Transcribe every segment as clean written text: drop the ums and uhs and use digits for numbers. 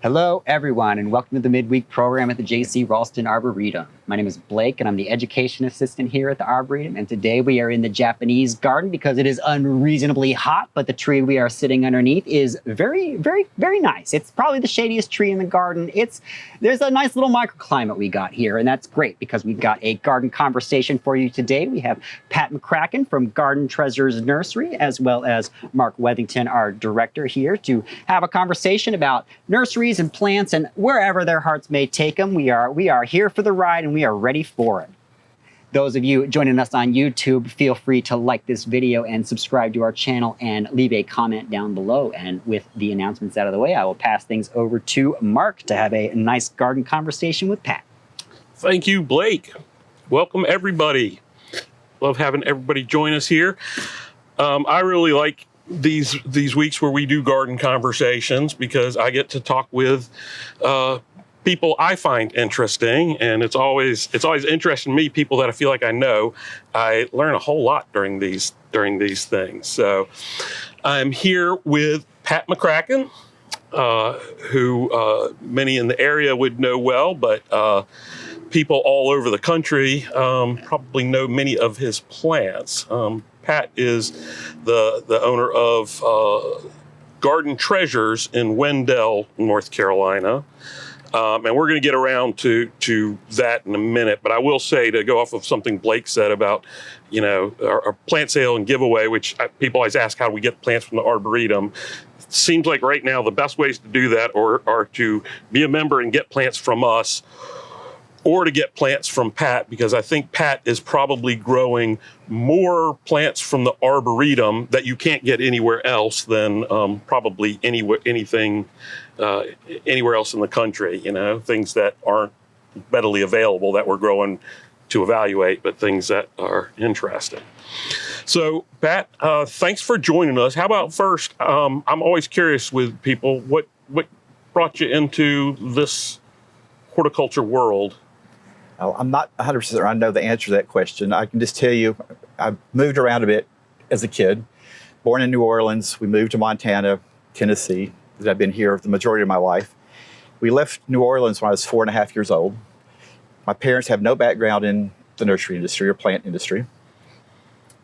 Hello, everyone, and welcome to the midweek program at the J.C. Raulston Arboretum. My name is Blake, and I'm the education assistant here at the Arboretum. And today we are in the Japanese garden because it is unreasonably hot, but the tree we are sitting underneath is very, very, very nice. It's probably the shadiest tree in the garden. There's a nice little microclimate we got here, and that's great because we've got a garden conversation for you today. We have Pat McCracken from Garden Treasures Nursery, as well as Mark Weathington, our director, here to have a conversation about nurseries and plants and wherever their hearts may take them. We are here for the ride, and we are ready for it. Those of you joining us on YouTube, feel free to like this video and subscribe to our channel and leave a comment down below. And with the announcements out of the way, I will pass things over to Mark to have a nice garden conversation with Pat. Thank you, Blake. Welcome, everybody. Love having everybody join us here. I really like these weeks where we do garden conversations because I get to talk with people I find interesting, and it's always interesting to me, people that I feel like I know. I learn a whole lot during these things. So I'm here with Pat McCracken, who many in the area would know well, but people all over the country probably know many of his plants. Pat is the owner of Garden Treasures in Wendell, North Carolina. And we're going to get around to that in a minute. But I will say, to go off of something Blake said about, our plant sale and giveaway, which people always ask, how do we get plants from the Arboretum? It seems like right now the best ways to do that are to be a member and get plants from us, or to get plants from Pat, because I think Pat is probably growing more plants from the Arboretum that you can't get anywhere else than probably anything anywhere else in the country. Things that aren't readily available that we're growing to evaluate, but things that are interesting. So Pat, thanks for joining us. How about first, I'm always curious with people, what brought you into this horticulture world? I'm not 100% sure I know the answer to that question. I can just tell you, I moved around a bit as a kid. Born in New Orleans, we moved to Montana, Tennessee. I've been here the majority of my life. We left New Orleans when I was 4.5 years old. My parents have no background in the nursery industry or plant industry.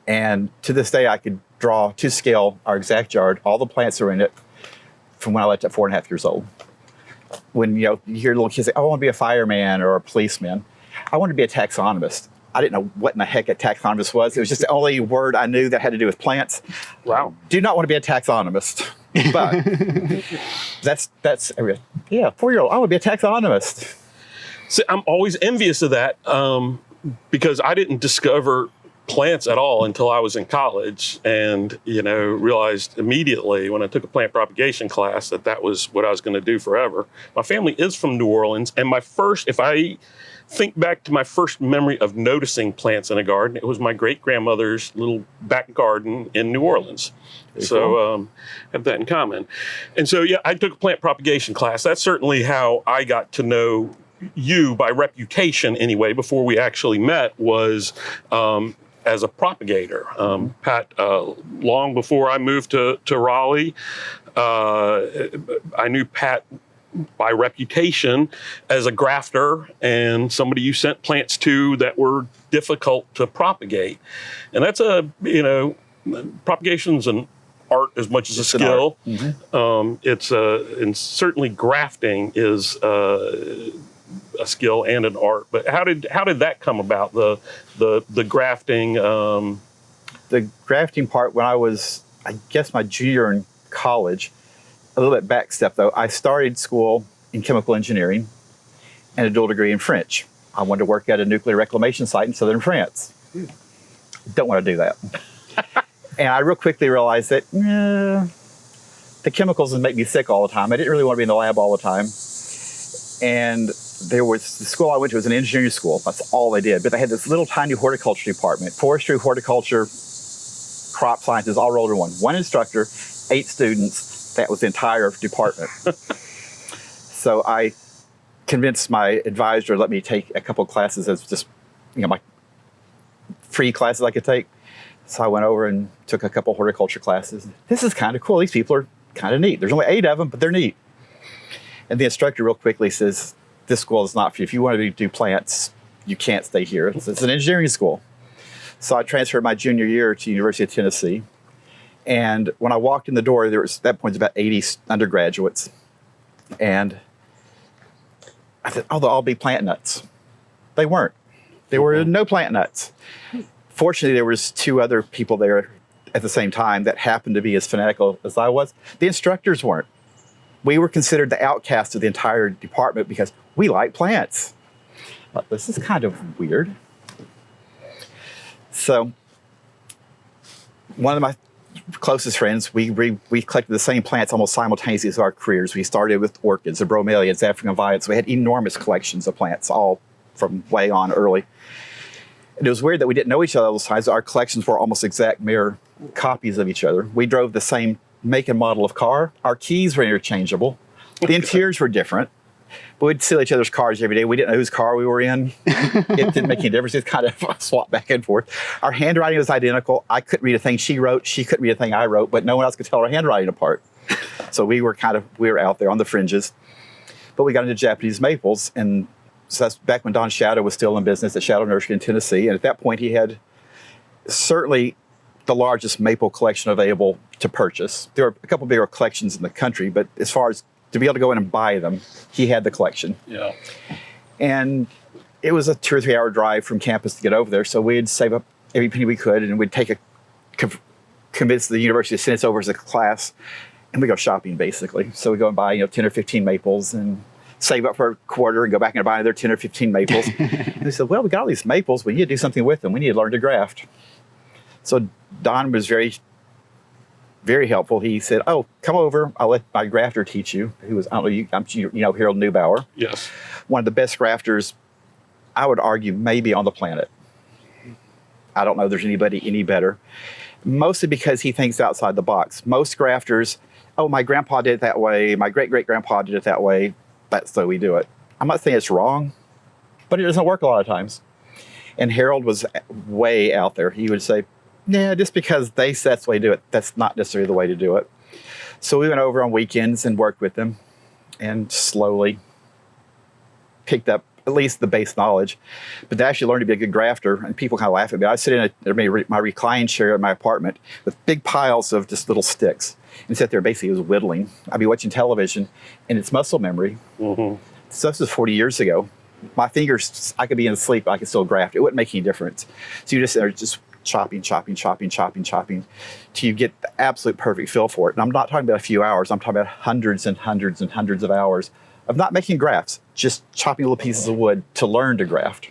And to this day, I could draw to scale our exact yard, all the plants that are in it, from when I left at 4.5 years old. When you hear little kids say, "Oh, I want to be a fireman or a policeman," I wanted to be a taxonomist. I didn't know what in the heck a taxonomist was. It was just the only word I knew that had to do with plants. Wow. Do not want to be a taxonomist. But that's 4-year-old. I want to be a taxonomist. So I'm always envious of that because I didn't discover plants at all until I was in college, and realized immediately when I took a plant propagation class that was what I was going to do forever. My family is from New Orleans, and if I think back to my first memory of noticing plants in a garden, it was my great-grandmother's little back garden in New Orleans. So have that in common. And so, I took a plant propagation class. That's certainly how I got to know you by reputation anyway, before we actually met, was as a propagator. Pat, long before I moved to Raleigh, I knew Pat by reputation as a grafter and somebody you sent plants to that were difficult to propagate. And that's propagation's an art as much as a skill. Mm-hmm. And certainly grafting is a skill and an art. But how did that come about? The grafting. The grafting part, when I was, I guess, my junior in college. A little bit back step though. I started school in chemical engineering and a dual degree in French. I wanted to work at a nuclear reclamation site in southern France. Don't want to do that. And I real quickly realized that the chemicals would make me sick all the time. I didn't really want to be in the lab all the time. And the school I went to was an engineering school. That's all they did. But they had this little tiny horticulture department, forestry, horticulture, crop sciences, all rolled in one. One instructor, 8 students. That was the entire department. So I convinced my advisor to let me take a couple of classes as just, my free classes I could take. So I went over and took a couple of horticulture classes. This is kind of cool. These people are kind of neat. There's only 8 of them, but they're neat. And the instructor real quickly says, this school is not for you. If you want to do plants, you can't stay here. It's an engineering school. So I transferred my junior year to University of Tennessee. And when I walked in the door, there was, at that point, about 80 undergraduates. And I said, oh, they'll all be plant nuts. They weren't. There were no plant nuts. Fortunately, there was 2 other people there at the same time that happened to be as fanatical as I was. The instructors weren't. We were considered the outcast of the entire department because we like plants. But this is kind of weird. So one of my closest friends, we collected the same plants almost simultaneously as our careers. We started with orchids, the bromeliads, African violets. We had enormous collections of plants, all from way on early. And it was weird that we didn't know each other all those times. Our collections were almost exact mirror copies of each other. We drove the same make and model of car. Our keys were interchangeable. The interiors were different. But we'd steal each other's cars every day. We didn't know whose car we were in. It didn't make any difference. It kind of swapped back and forth. Our handwriting was identical. I couldn't read a thing she wrote. She couldn't read a thing I wrote, but no one else could tell our handwriting apart. So we were out there on the fringes. But we got into Japanese maples, and so that's back when Don Shadow was still in business at Shadow Nursery in Tennessee. And at that point, he had certainly the largest maple collection available to purchase. There were a couple bigger collections in the country, but as far as to be able to go in and buy them, he had the collection. Yeah. And it was a 2 or 3 hour drive from campus to get over there. So we'd save up every penny we could, and we'd convince the university to send us over as a class, and we go shopping basically. So we go and buy 10 or 15 maples and save up for a quarter and go back and buy another 10 or 15 maples. And they said, well, we got all these maples. We need to do something with them. We need to learn to graft. So Don was very, very helpful. He said, oh, come over. I'll let my grafter teach you. He was, I don't know, you know Harold Neubauer. Yes. One of the best grafters, I would argue, maybe on the planet. I don't know if there's anybody any better. Mostly because he thinks outside the box. Most grafters, oh, my grandpa did it that way. My great-great-grandpa did it that way. That's the way we do it. I'm not saying it's wrong, but it doesn't work a lot of times. And Harold was way out there. He would say, yeah, just because they said that's the way to do it, that's not necessarily the way to do it. So we went over on weekends and worked with them and slowly picked up at least the base knowledge. But to actually learn to be a good grafter, and people kind of laugh at me. I sit in my recline chair in my apartment with big piles of just little sticks and sit there basically was whittling. I'd be watching television, and it's muscle memory. Mm-hmm. So this was 40 years ago. My fingers, I could be in sleep, I could still graft. It wouldn't make any difference. So you just are just chopping till you get the absolute perfect feel for it. And I'm not talking about a few hours. I'm talking about hundreds and hundreds and hundreds of hours of not making grafts, just chopping little pieces of wood to learn to graft.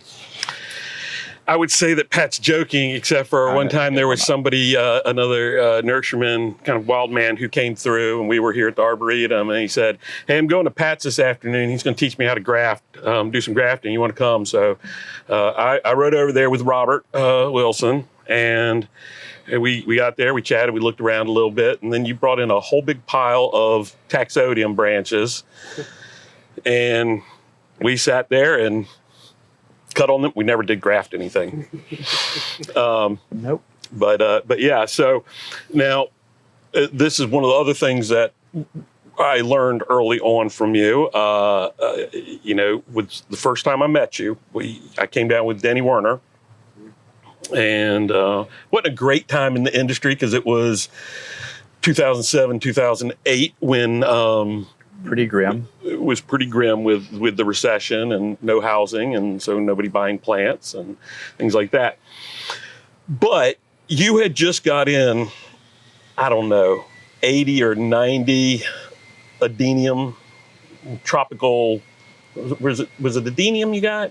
I would say that Pat's joking, except for one time there was somebody, another nurseryman, kind of wild man, who came through, and we were here at the Arboretum, and he said, hey, I'm going to Pat's this afternoon. He's going to teach me how to graft, do some grafting. You want to come? So I rode over there with Robert Wilson, and we got there, we chatted, we looked around a little bit, and then you brought in a whole big pile of taxodium branches, and we sat there and cut on them. We never did graft anything. Nope. But yeah, so now this is one of the other things that I learned early on from you. With the first time I met you, I came down with Denny Werner, and what a great time in the industry, because it was 2007, 2008 when pretty grim. It was pretty grim with the recession and no housing, and so nobody buying plants and things like that. But you had just got in, I don't know, 80 or 90 adenium, tropical. Was it adenium you got?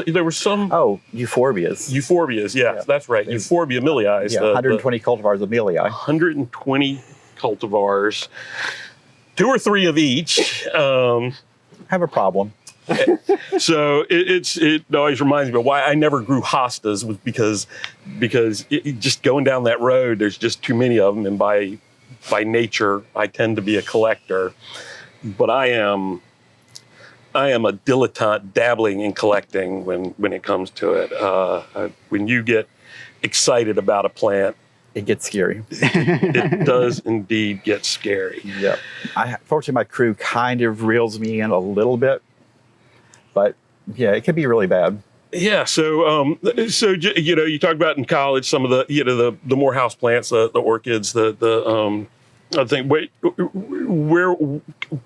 There were some. Oh, euphorbias. Euphorbias, yeah. That's right. Euphorbia milii. Yeah, 120 cultivars of milii. 120 cultivars. 2 or 3 of each. Have a problem. So it always reminds me of why I never grew hostas, was because just going down that road, there's just too many of them, and by nature I tend to be a collector. But I am a dilettante dabbling in collecting when it comes to it. When you get excited about a plant, It gets scary. It does indeed get scary. Yep. Fortunately, my crew kind of reels me in a little bit, but yeah, it could be really bad. Yeah. So, you talked about in college some of the more house plants, the orchids, I think. Wait,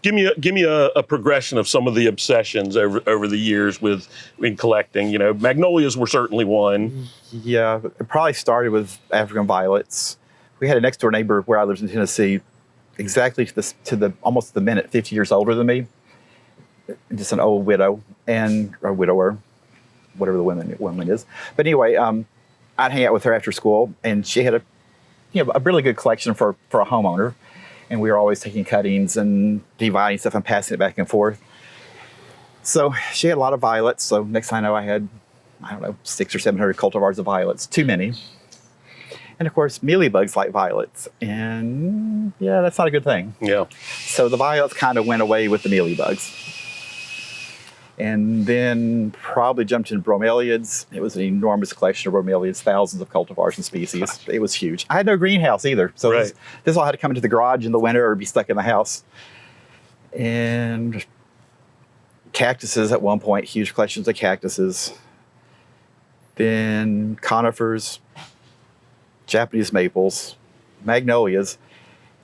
give me a progression of some of the obsessions over the years in collecting. Magnolias were certainly one. Yeah, it probably started with African violets. We had a next door neighbor where I lived in Tennessee, exactly to the almost the minute 50 years older than me. Just an old widow or widower, whatever the woman is. But anyway, I'd hang out with her after school, and she had a really good collection for a homeowner, and we were always taking cuttings and dividing stuff and passing it back and forth. So she had a lot of violets. So next thing I know, I had 600 or 700 cultivars of violets, too many. And of course, mealybugs like violets, and yeah, that's not a good thing. Yeah. So the violets kind of went away with the mealybugs. And then probably jumped into bromeliads. It was an enormous collection of bromeliads, thousands of cultivars and species. It was huge. I had no greenhouse either. So right. this all had to come into the garage in the winter or be stuck in the house. And cactuses at one point, huge collections of cactuses. Then conifers, Japanese maples, magnolias.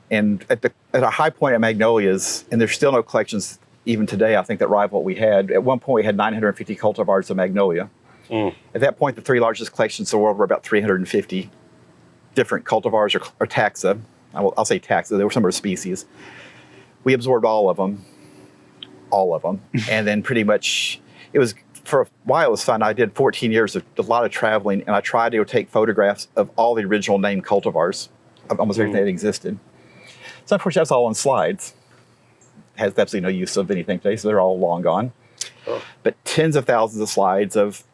And at a high point at magnolias, and there's still no collections even today, I think, that rival what we had. At one point, we had 950 cultivars of magnolia. At that point, the three largest collections in the world were about 350 different cultivars or taxa. I'll say taxa. There were some of the species. We absorbed all of them. And then pretty much, for a while, it was fun. I did 14 years of a lot of traveling, and I tried to take photographs of all the original named cultivars, of almost everything that existed. So unfortunately, that's all on slides. Has absolutely no use of anything today, so they're all long gone. Oh. But tens of thousands of slides of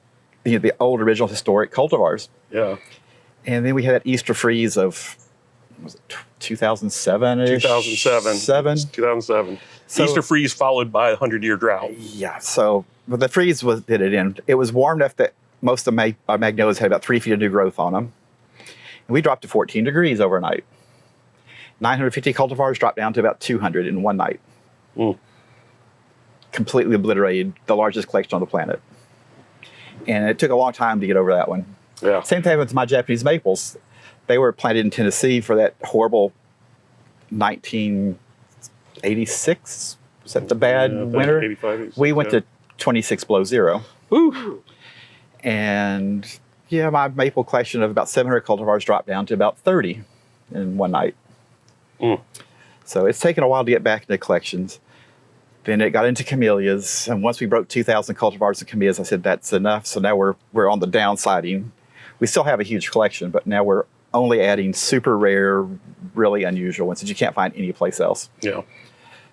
the old original historic cultivars. Yeah. And then we had that Easter freeze of, was it 2007-ish? 2007. So, Easter freeze followed by a 100-year drought. Yeah. So the freeze did it in. It was warm enough that most of our magnolias had about 3 feet of new growth on them. And we dropped to 14 degrees overnight. 950 cultivars dropped down to about 200 in one night. Completely obliterated the largest collection on the planet. And it took a long time to get over that one. Yeah. Same thing with my Japanese maples. They were planted in Tennessee for that horrible 1986. Was that the bad winter? 85, 86, we went to 26 below zero. Woo. And yeah, my maple collection of about 700 cultivars dropped down to about 30 in one night. So it's taken a while to get back into collections. Then it got into camellias, and once we broke 2,000 cultivars of camellias, I said that's enough. So now we're on the downsiding. We still have a huge collection, but now we're only adding super rare, really unusual ones that you can't find anyplace else. Yeah.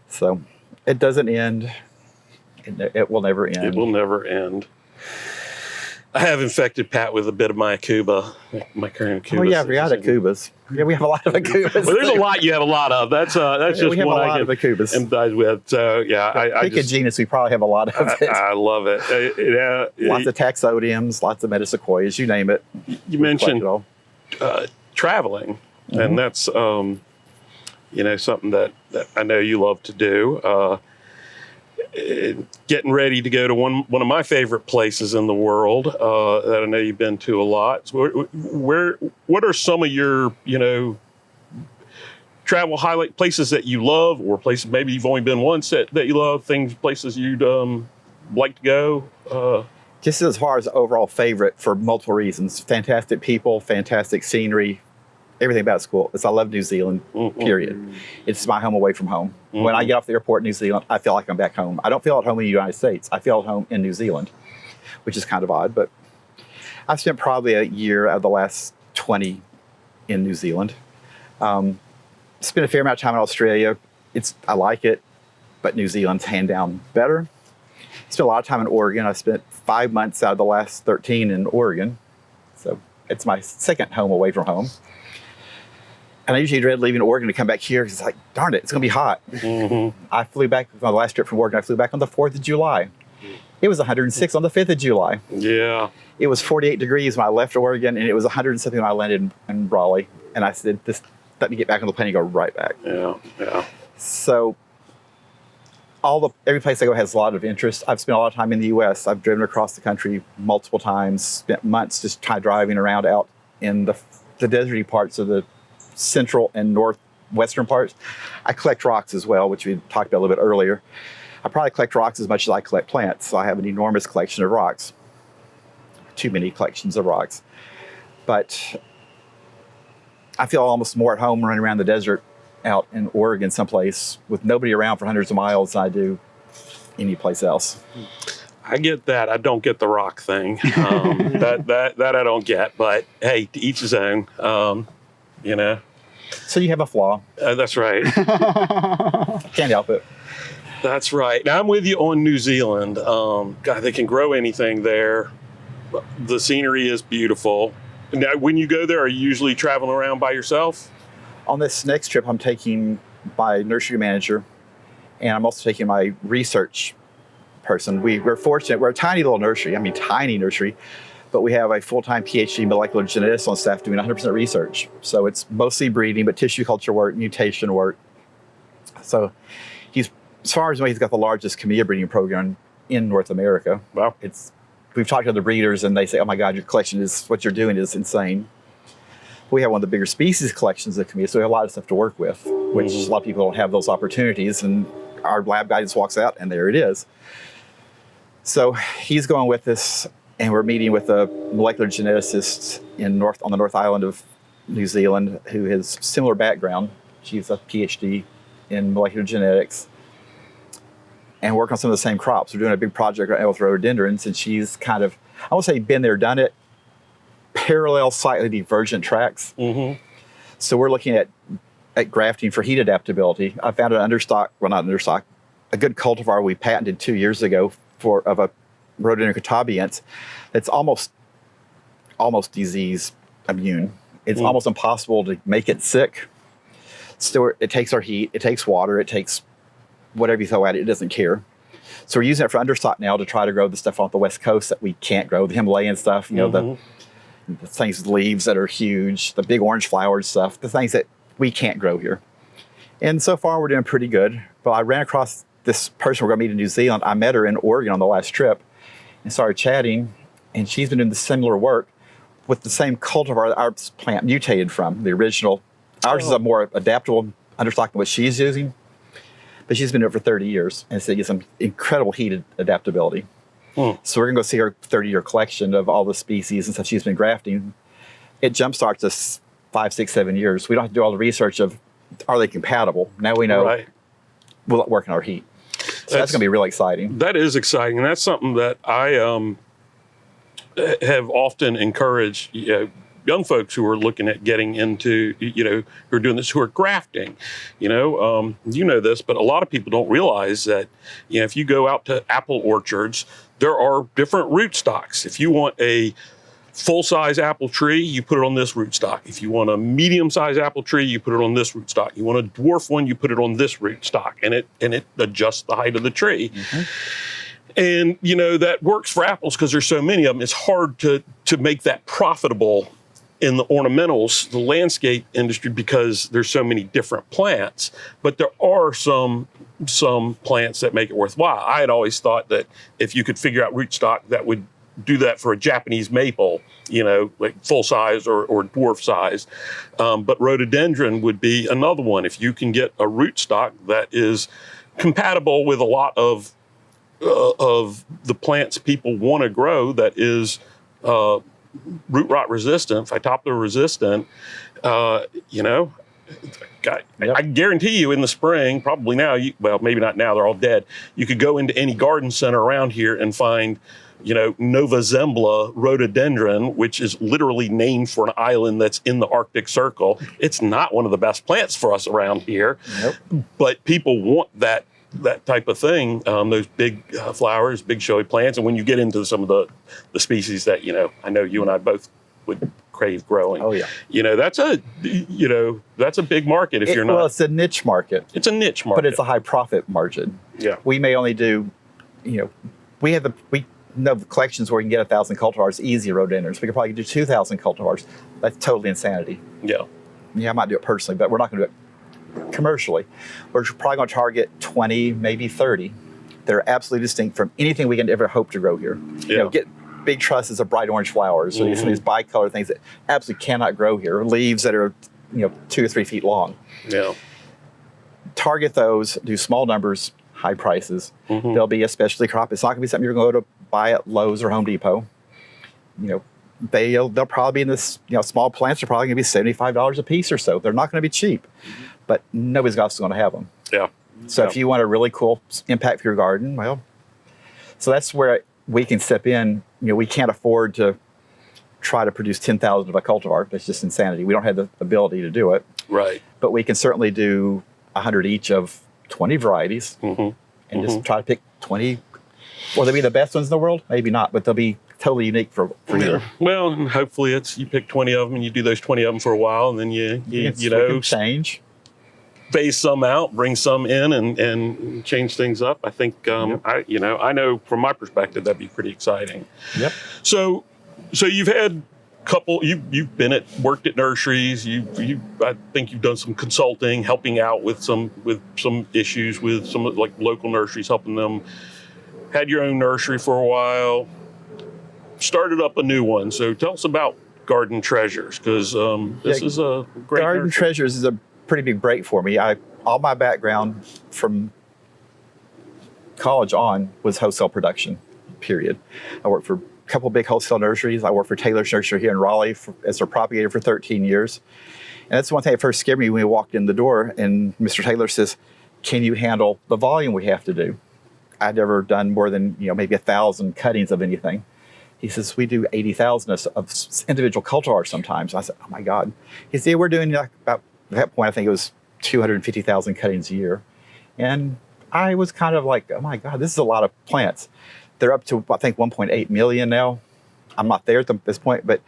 So it doesn't end. It will never end. It will never end. I have infected Pat with a bit of my Akuba, my current Akuba. Oh yeah, we got Akubas. Yeah, we have a lot of Akubas. Well, there's a lot you have a lot of. That's just we have one a lot I of Akubas. empathize with. So yeah, pick a genus, we probably have a lot of it. I love it. Lots of taxodiums, lots of metasequoias, you name it. You mentioned traveling, and that's something that I know you love to do. Getting ready to go to one of my favorite places in the world that I know you've been to a lot. So what are some of your travel highlight places that you love, or places maybe you've only been once that you love, places you'd like to go? Just as far as overall favorite for multiple reasons: fantastic people, fantastic scenery. Everything about school is I love New Zealand, period. It's my home away from home. When I get off the airport in New Zealand, I feel like I'm back home. I don't feel at home in the United States. I feel at home in New Zealand, which is kind of odd, but I've spent probably a year out of the last 20 in New Zealand. Spent a fair amount of time in Australia. I like it, but New Zealand's hand down better. Spent a lot of time in Oregon. I spent 5 months out of the last 13 in Oregon. So it's my second home away from home. And I usually dread leaving Oregon to come back here because it's like, darn it, it's going to be hot. I flew back on the last trip from Oregon. I flew back on the 4th of July. It was 106 on the 5th of July. Yeah. It was 48 degrees when I left Oregon, and it was 100 and something when I landed in Raleigh. And I said, "This, let me get back on the plane and go right back." Yeah. So every place I go has a lot of interest. I've spent a lot of time in the U.S. I've driven across the country multiple times, spent months just driving around out in the deserty parts of the central and northwestern parts. I collect rocks as well, which we talked about a little bit earlier. I probably collect rocks as much as I collect plants. So I have an enormous collection of rocks. Too many collections of rocks. But I feel almost more at home running around the desert out in Oregon someplace with nobody around for hundreds of miles than I do any place else. I get that. I don't get the rock thing. That I don't get. But hey, to each his own. You know. So you have a flaw. That's right. Can't help it. That's right. Now I'm with you on New Zealand. God, they can grow anything there. The scenery is beautiful. Now, when you go there, are you usually traveling around by yourself? On this next trip, I'm taking my nursery manager, and I'm also taking my research person. We're fortunate. We're a tiny little nursery. I mean, tiny nursery, but we have a full-time PhD molecular geneticist on staff doing 100% research. So it's mostly breeding, but tissue culture work, mutation work. So he's, as far as I know, he's got the largest camellia breeding program in North America. Wow. We've talked to other breeders, and they say, "Oh my God, your collection what you're doing is insane." We have one of the bigger species collections of camellia, so we have a lot of stuff to work with, which a lot of people don't have those opportunities. And our lab guy just walks out, and there it is. So he's going with us, and we're meeting with a molecular geneticist on the North Island of New Zealand who has similar background. She's a PhD in molecular genetics and work on some of the same crops. We're doing a big project right now with rhododendrons, and she's kind of, I won't say been there, done it, parallel, slightly divergent tracks. Mm-hmm. So we're looking at grafting for heat adaptability. I found an a good cultivar we patented 2 years ago of a rhododendron catabians that's almost disease immune. It's almost impossible to make it sick. So it takes our heat, it takes water, it takes whatever you throw at it, it doesn't care. So we're using it for understock now to try to grow the stuff off the West Coast that we can't grow, the Himalayan stuff, the things with leaves that are huge, the big orange flowered stuff, the things that we can't grow here. And so far we're doing pretty good. But I ran across this person we're going to meet in New Zealand. I met her in Oregon on the last trip and started chatting, and she's been doing the similar work with the same cultivar that our plant mutated from, the original. Ours is a more adaptable understock than what she's using, but she's been doing it for 30 years, and so you get some incredible heat adaptability. So we're going to go see her 30-year collection of all the species and stuff she's been grafting. It jumpstarts us 5, 6, 7 years. We don't have to do all the research of, are they compatible? Now we know will it work in our heat. So that's going to be really exciting. That is exciting, and that's something that I have often encouraged young folks who are looking at getting into, who are doing this, who are grafting. You know this, but a lot of people don't realize that, if you go out to apple orchards, there are different rootstocks. If you want a full-size apple tree, you put it on this rootstock. If you want a medium-sized apple tree, you put it on this rootstock. You want a dwarf one, you put it on this rootstock, and it adjusts the height of the tree. And that works for apples because there's so many of them. It's hard to make that profitable in the ornamentals, the landscape industry, because there's so many different plants. But there are some plants that make it worthwhile. I had always thought that if you could figure out rootstock that would do that for a Japanese maple, like full size or dwarf size. But rhododendron would be another one. If you can get a rootstock that is compatible with a lot of the plants people want to grow, that is root rot resistant, phytophthora resistant, I guarantee you in the spring, probably now, maybe not now, they're all dead. You could go into any garden center around here and find, Nova Zembla rhododendron, which is literally named for an island that's in the Arctic Circle. It's not one of the best plants for us around here, but people want that type of thing, those big flowers, big showy plants. And when you get into some of the species that, I know you and I both would crave growing. Oh yeah. That's a big market if you're not. Well, it's a niche market. It's a niche market. But it's a high profit margin. Yeah. We may only do, we know the collections where we can get 1,000 cultivars easy rhododendrons. We could probably do 2,000 cultivars. That's totally insanity. Yeah. I might do it personally, but we're not going to do it commercially. We're probably going to target 20, maybe 30 that are absolutely distinct from anything we can ever hope to grow here. Yeah. Get big trusses of bright orange flowers, so some of these bicolor things that absolutely cannot grow here, leaves that are 2 or 3 feet long. Yeah. Target those, do small numbers, high prices. There'll be a specialty crop. It's not going to be something you're going to go to buy at Lowe's or Home Depot. They'll probably be in this, small plants are probably going to be $75 a piece or so. They're not going to be cheap, but nobody's also going to have them. Yeah. So if you want a really cool impact for your garden, well, so that's where we can step in. We can't afford to try to produce 10,000 of a cultivar. That's just insanity. We don't have the ability to do it. Right. But we can certainly do 100 each of 20 varieties and just try to pick 20. Will they be the best ones in the world? Maybe not, but they'll be totally unique for you. Well, and hopefully you pick 20 of them and you do those 20 of them for a while, and then you change. phase some out, bring some in, and change things up. I think I know from my perspective that'd be pretty exciting. Yep. So you've had you've worked at nurseries. I think you've done some consulting, helping out with some issues with some like local nurseries, helping them. Had your own nursery for a while, started up a new one. So tell us about Garden Treasures, because this is a great Garden nursery. Treasures is a pretty big break for me. All my background from college on was wholesale production, period. I worked for a couple big wholesale nurseries. I worked for Taylor's Nursery here in Raleigh as their propagator for 13 years. And that's one thing that first scared me when we walked in the door and Mr. Taylor says, "Can you handle the volume we have to do?" I'd never done more than maybe 1,000 cuttings of anything. He says, "We do 80,000 of individual cultivars sometimes." I said, "Oh my God." He said, "Yeah, we're doing about, at that point, I think it was 250,000 cuttings a year." And I was kind of like, oh my God, this is a lot of plants. They're up to, I think, 1.8 million now. I'm not there at this point, but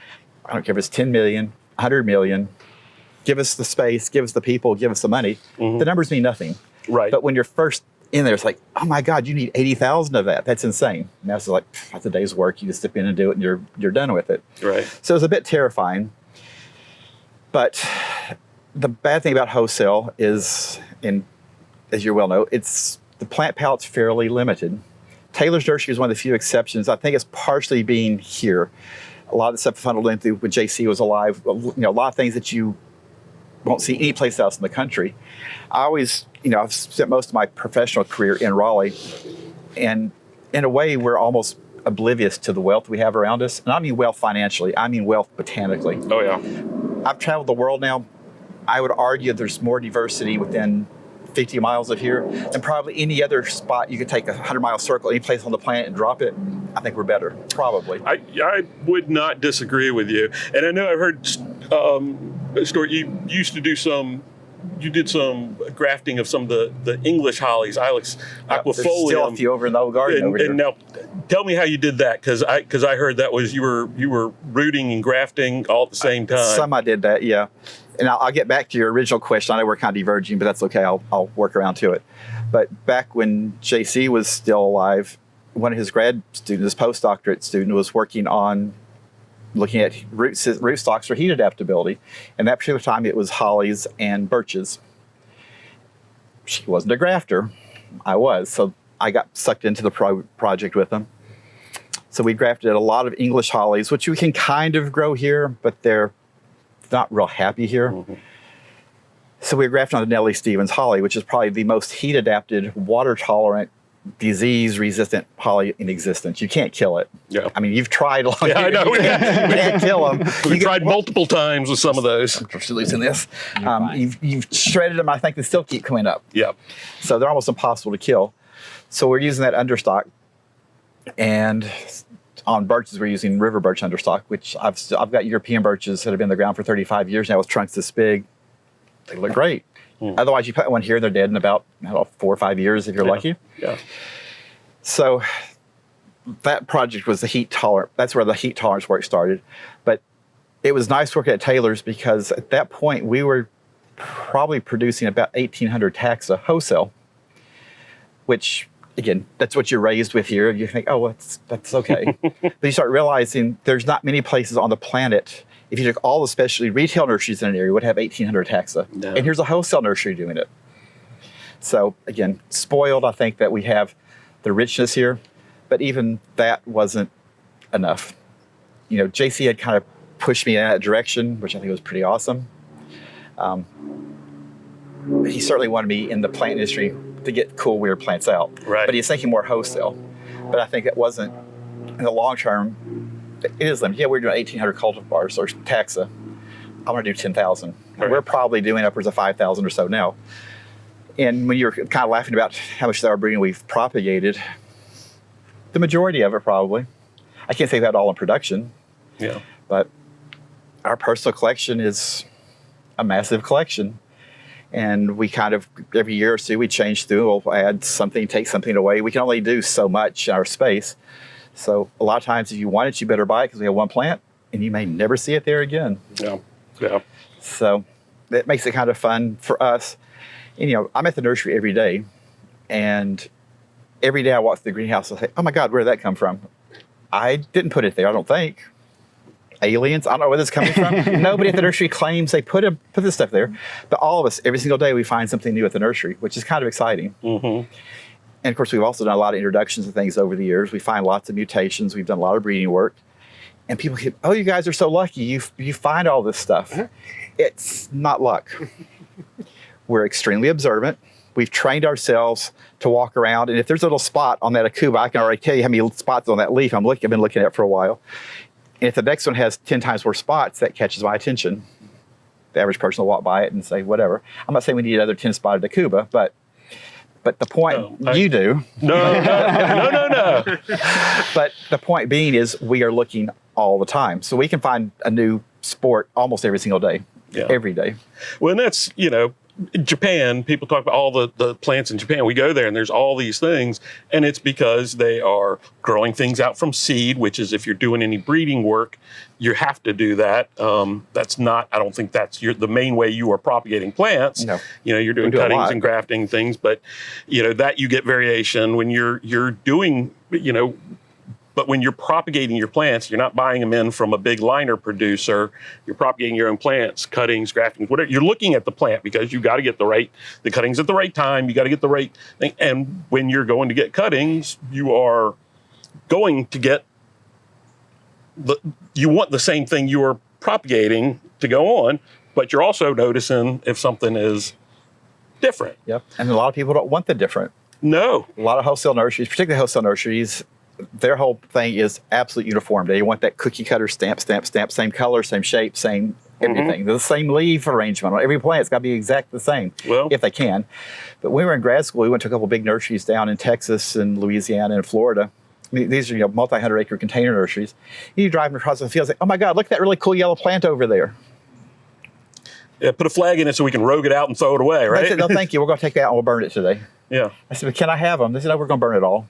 I don't care if it's 10 million, 100 million. Give us the space, give us the people, give us the money. The numbers mean nothing. Right. But when you're first in there, it's like, oh my God, you need 80,000 of that. That's insane. And that's like, that's a day's work. You just step in and do it, and you're done with it. Right. So it was a bit terrifying. But the bad thing about wholesale is, as you well know, the plant palette's fairly limited. Taylor's Nursery is one of the few exceptions. I think it's partially being here. A lot of the stuff I funneled into when JC was alive, a lot of things that you won't see any place else in the country. I always, I've spent most of my professional career in Raleigh, and in a way, we're almost oblivious to the wealth we have around us. And I mean wealth financially, I mean wealth botanically. Oh, yeah. I've traveled the world now. I would argue there's more diversity within 50 miles of here than probably any other spot. You could take a 100-mile circle, any place on the planet, and drop it. I think we're better, probably. I would not disagree with you. And I know I've heard a story. You did some grafting of some of the English hollies, Ilex aquifolium. There's still a few over in the old garden over here. And now, tell me how you did that, because I heard that was you were rooting and grafting all at the same time. Some I did that, yeah. And I'll get back to your original question. I know we're kind of diverging, but that's okay. I'll work around to it. But back when JC was still alive, one of his grad students, his postdoctorate student, was working on looking at root stocks for heat adaptability. And that particular time, it was hollies and birches. She wasn't a grafter. I was. So I got sucked into the project with them. So we grafted a lot of English hollies, which we can kind of grow here, but they're not real happy here. So we grafted on the Nellie Stevens holly, which is probably the most heat-adapted, water-tolerant, disease-resistant holly in existence. You can't kill it. Yeah. I mean, you've tried long. Yeah, I know. You can't kill them. We tried multiple times with some of those. I'm losing this. You've shredded them. I think they still keep coming up. Yeah. So they're almost impossible to kill. So we're using that understock, and on birches, we're using river birch understock, which I've got European birches that have been in the ground for 35 years now with trunks this big. They look great. Otherwise, you put one here, they're dead in about 4 or 5 years if you're lucky. Yeah. So that project was the heat tolerant. That's where the heat tolerance work started. But it was nice working at Taylor's, because at that point, we were probably producing about 1,800 taxa wholesale, which, again, that's what you're raised with here. You think, oh, well, that's okay. But you start realizing there's not many places on the planet If you took all the specialty retail nurseries in an area, would have 1,800 taxa. No. And here's a wholesale nursery doing it. So again, spoiled, I think that we have the richness here, but even that wasn't enough. You know, JC had kind of pushed me in that direction, which I think was pretty awesome. He certainly wanted me in the plant industry to get cool, weird plants out. Right. But he's thinking more wholesale. But I think it wasn't, in the long term, it is limited. Yeah, we're doing 1,800 cultivars or taxa. I want to do 10,000. Right. We're probably doing upwards of 5,000 or so now. And when you're kind of laughing about how much of our breeding we've propagated, the majority of it probably. I can't say that all in production. Yeah. But our personal collection is a massive collection. And we kind of, every year or two, we change through. We'll add something, take something away. We can only do so much in our space. So a lot of times, if you want it, you better buy it because we have one plant, and you may never see it there again. Yeah. Yeah. So that makes it kind of fun for us. And, you know, I'm at the nursery every day, and every day I walk through the greenhouse, I say, oh my God, where did that come from? I didn't put it there, I don't think. Aliens, I don't know where this is coming from. Nobody at the nursery claims they put this stuff there. But all of us, every single day, we find something new at the nursery, which is kind of exciting. Mm-hmm. And of course, we've also done a lot of introductions and things over the years. We find lots of mutations. We've done a lot of breeding work. And people keep, oh, you guys are so lucky. You find all this stuff. It's not luck. We're extremely observant. We've trained ourselves to walk around. And if there's a little spot on that Akuba, I can already tell you how many spots on that leaf I've been looking at for a while. And if the next one has 10 times more spots, that catches my attention. The average person will walk by it and say, whatever. I'm not saying we need another 10 spotted Akuba, but the point, you do. No. But the point being is we are looking all the time. So we can find a new sport almost every single day, every day. Well, and that's, you know, Japan, people talk about all the plants in Japan. We go there and there's all these things, and it's because they are growing things out from seed, which is, if you're doing any breeding work, you have to do that. That's not, I don't think that's the main way you are propagating plants. No. You know, you're doing cuttings and grafting things, but, you know, that you get variation when you're doing, you know, but when you're propagating your plants, you're not buying them in from a big liner producer. You're propagating your own plants, cuttings, graftings, whatever. You're looking at the plant because you got to get the cuttings at the right time. You got to get the right thing. And when you're going to get cuttings, you are going to get you want the same thing you are propagating to go on, but you're also noticing if something is different. Yep. And a lot of people don't want the different. No. A lot of wholesale nurseries, particularly wholesale nurseries, their whole thing is absolute uniformity. They want that cookie cutter stamp, same color, same shape, same everything. The same leaf arrangement on every plant. It's got to be exactly the same, if they can. But when we were in grad school, we went to a couple of big nurseries down in Texas and Louisiana and Florida. I mean, these are, you know, multi-100-acre container nurseries. You drive across the field, like, oh my God, look at that really cool yellow plant over there. Yeah, put a flag in it so we can rogue it out and throw it away, right? They said, no, thank you. We're going to take that out and we'll burn it today. Yeah. I said, but can I have them? They said, no, we're going to burn it all.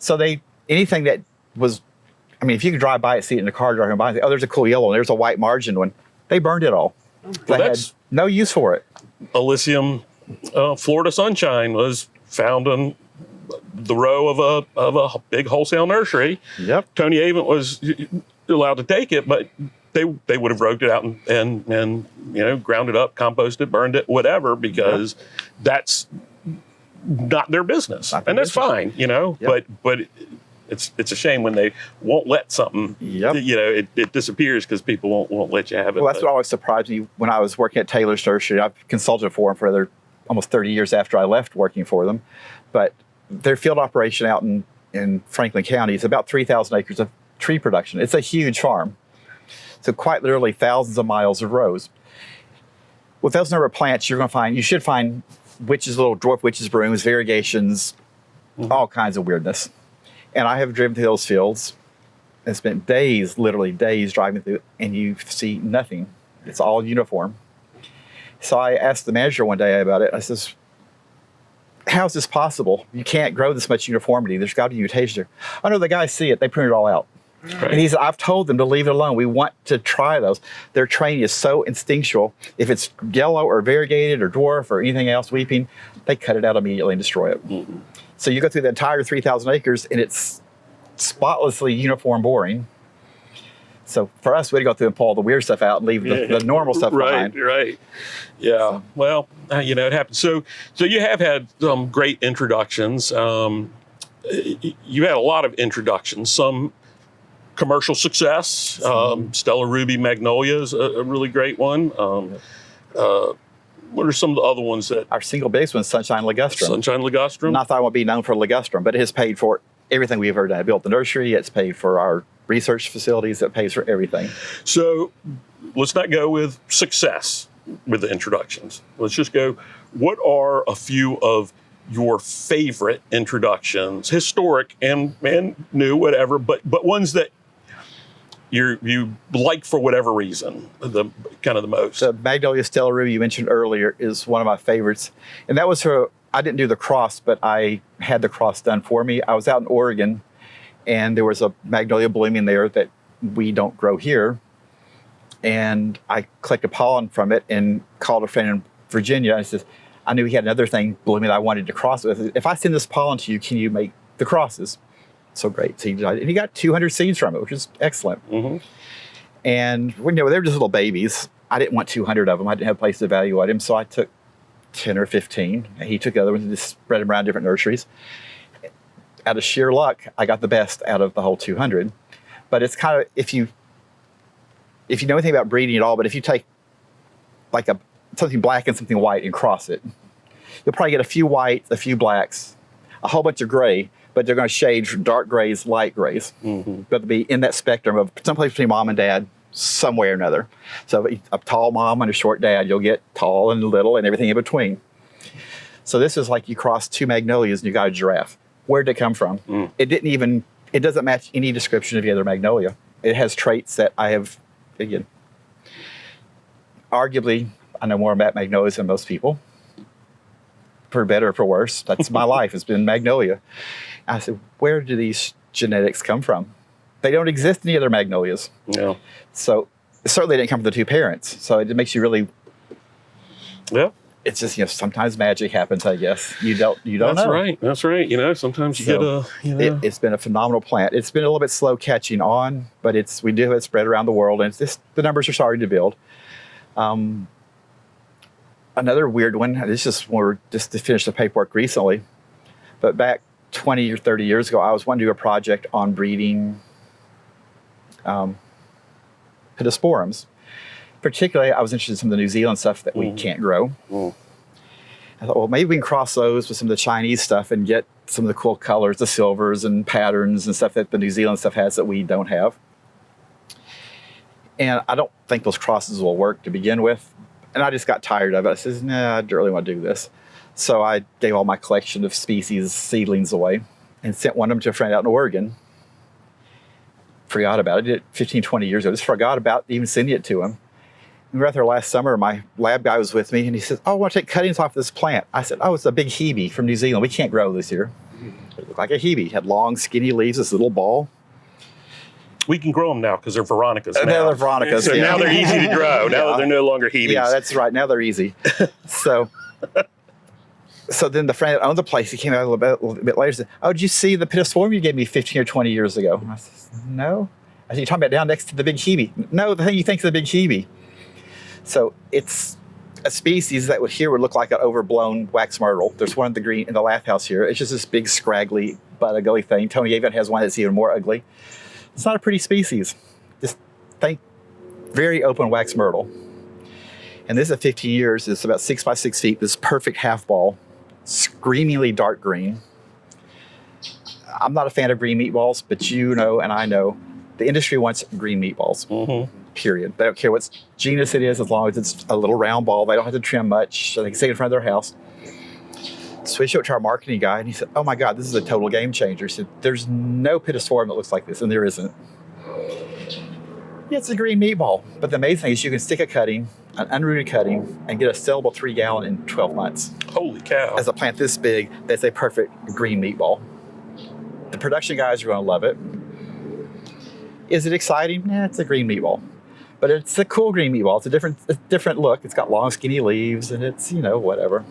So anything that was, I mean, if you could drive by it, see it in the car, driving by, oh, there's a cool yellow and there's a white margin one. They burned it all. They had no use for it. Elysium, Florida Sunshine was found in the row of a big wholesale nursery. Yep. Tony Avent was allowed to take it, but they would have rogued it out and you know, ground it up, composted, burned it, whatever, because that's not their business, and that's fine, you know. But it's a shame when they won't let something. You know, it disappears because people won't let you have it. Well, that's what always surprised me when I was working at Taylor's Nursery. I've consulted for them for almost 30 years after I left working for them, but their field operation out in Franklin County is about 3,000 acres of tree production. It's a huge farm, so quite literally thousands of miles of rows. With those number of plants, you should find witches, little dwarf witches brooms, variegations, all kinds of weirdness. And I have driven through those fields and spent days, literally days driving through, and you see nothing. It's all uniform. So I asked the manager one day about it. I says, how is this possible? You can't grow this much uniformity. There's got to be mutation there. Oh no, the guys see it. They prune it all out. Right. And he said, I've told them to leave it alone. We want to try those. Their training is so instinctual. If it's yellow or variegated or dwarf or anything else, weeping, they cut it out immediately and destroy it. So you go through the entire 3,000 acres and it's spotlessly uniform boring. So for us, we had to go through and pull all the weird stuff out and leave the normal stuff behind. Right. Yeah. So. Well, it happens. So you have had some great introductions. You had a lot of introductions. Some commercial success. Stella Ruby Magnolia is a really great one. What are some of the other ones that? Our single biggest one is Sunshine Ligustrum. Sunshine Ligustrum. Not that I want to be known for Ligustrum, but it has paid for everything we've ever done. I built the nursery. It's paid for our research facilities. It pays for everything. So let's not go with success with the introductions. Let's just go, what are a few of your favorite introductions, historic and new, whatever, but ones that you like for whatever reason, the most? The Magnolia Stella Ruby you mentioned earlier is one of my favorites. And that was I didn't do the cross, but I had the cross done for me. I was out in Oregon, and there was a magnolia blooming there that we don't grow here. And I collected pollen from it and called a friend in Virginia. And I said, I knew he had another thing blooming that I wanted to cross it with. If I send this pollen to you, can you make the crosses? So great. So he got 200 seeds from it, which is excellent. Mm-hmm. And they were just little babies. I didn't want 200 of them. I didn't have a place to evaluate them. So I took 10 or 15. And he took the other ones and just spread them around different nurseries. Out of sheer luck, I got the best out of the whole 200. But it's kind of, if you know anything about breeding at all, but if you take like something black and something white and cross it, you'll probably get a few whites, a few blacks, a whole bunch of gray, but they're going to shade from dark grays, light grays. Mm-hmm. But to be in that spectrum of someplace between mom and dad, some way or another. So a tall mom and a short dad, you'll get tall and little and everything in between. So this is like you cross two magnolias and you got a giraffe. Where'd it come from? Mm. It doesn't match any description of the other magnolia. It has traits that I have, again, arguably, I know more about magnolias than most people. For better or for worse. That's my life. It's been magnolia. I said, where do these genetics come from? They don't exist in the other magnolias. No. So certainly they didn't come from the two parents. So it makes you really. Yeah. It's just, sometimes magic happens, I guess. You don't know. That's right. Sometimes you get It's been a phenomenal plant. It's been a little bit slow catching on, but we do have it spread around the world, and the numbers are starting to build. Another weird one, this is more just to finish the paperwork recently, but back 20 or 30 years ago, I was wanting to do a project on breeding pittosporums. Particularly, I was interested in some of the New Zealand stuff that we can't grow. Mm. I thought, well, maybe we can cross those with some of the Chinese stuff and get some of the cool colors, the silvers and patterns and stuff that the New Zealand stuff has that we don't have. And I don't think those crosses will work to begin with. And I just got tired of it. I said, nah, I don't really want to do this. So I gave all my collection of species seedlings away and sent one of them to a friend out in Oregon. Forgot about it. I did it 15, 20 years ago. Just forgot about even sending it to him. We were out there last summer. My lab guy was with me, and he said, I want to take cuttings off this plant. I said, it's a big hebe from New Zealand. We can't grow this here. It looked like a hebe. It had long, skinny leaves, this little ball. We can grow them now because they're Veronicas now. They're Veronicas. So now they're easy to grow. Now that they're no longer Hebes. Yeah, that's right. Now they're easy. So then the friend that owned the place, he came out a little bit later and said, did you see the pittosporum you gave me 15 or 20 years ago? I said, no. I said, you're talking about down next to the big hebe. No, the thing you think is the big hebe. So it's a species that would look like an overblown wax myrtle. There's one in the lath house here. It's just this big, scraggly, but ugly thing. Tony even has one that's even more ugly. It's not a pretty species. Just think very open wax myrtle. And this at 15 years is about 6 by 6 feet, this perfect half ball, screamingly dark green. I'm not a fan of green meatballs, but and I know the industry wants green meatballs, period. They don't care what genus it is as long as it's a little round ball. They don't have to trim much. So they can stay in front of their house. So we showed it to our marketing guy, and he said, oh my God, this is a total game changer. He said, there's no pittosporum that looks like this, and there isn't. Yeah, it's a green meatball. But the amazing thing is you can stick an unrooted cutting, and get a sellable 3-gallon in 12 months. Holy cow. As a plant this big, that's a perfect green meatball. The production guys are going to love it. Is it exciting? Yeah, it's a green meatball. But it's a cool green meatball. It's a different look. It's got long, skinny leaves, and it's, whatever.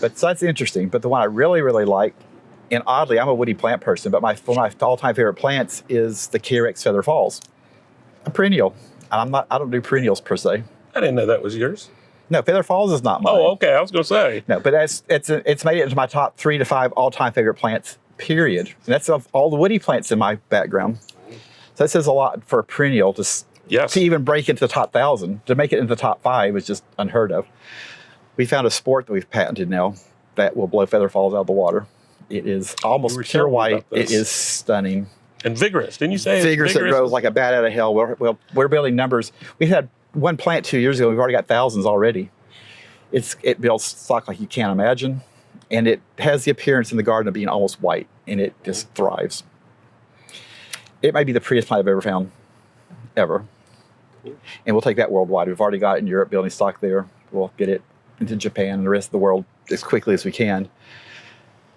But so that's interesting. But the one I really, really like, and oddly, I'm a woody plant person, but one of my all-time favorite plants is the K-Rex Feather Falls. A perennial. I don't do perennials per se. I didn't know that was yours. No, Feather Falls is not mine. Oh, okay. I was going to say. No, but it's made it into my top 3 to 5 all-time favorite plants, period. And that's of all the woody plants in my background. So that says a lot for a perennial to even break into the top 1,000. To make it into the top 5 is just unheard of. We found a sport that we've patented now that will blow Feather Falls out of the water. It is almost pure white. It is stunning. And vigorous. Didn't you say vigorous? It grows like a bat out of hell. We're building numbers. We had one plant 2 years ago. We've already got thousands already. It builds stock like you can't imagine. And it has the appearance in the garden of being almost white. And it just thrives. It might be the prettiest plant I've ever found. Ever. And we'll take that worldwide. We've already got it in Europe, building stock there. We'll get it into Japan and the rest of the world as quickly as we can.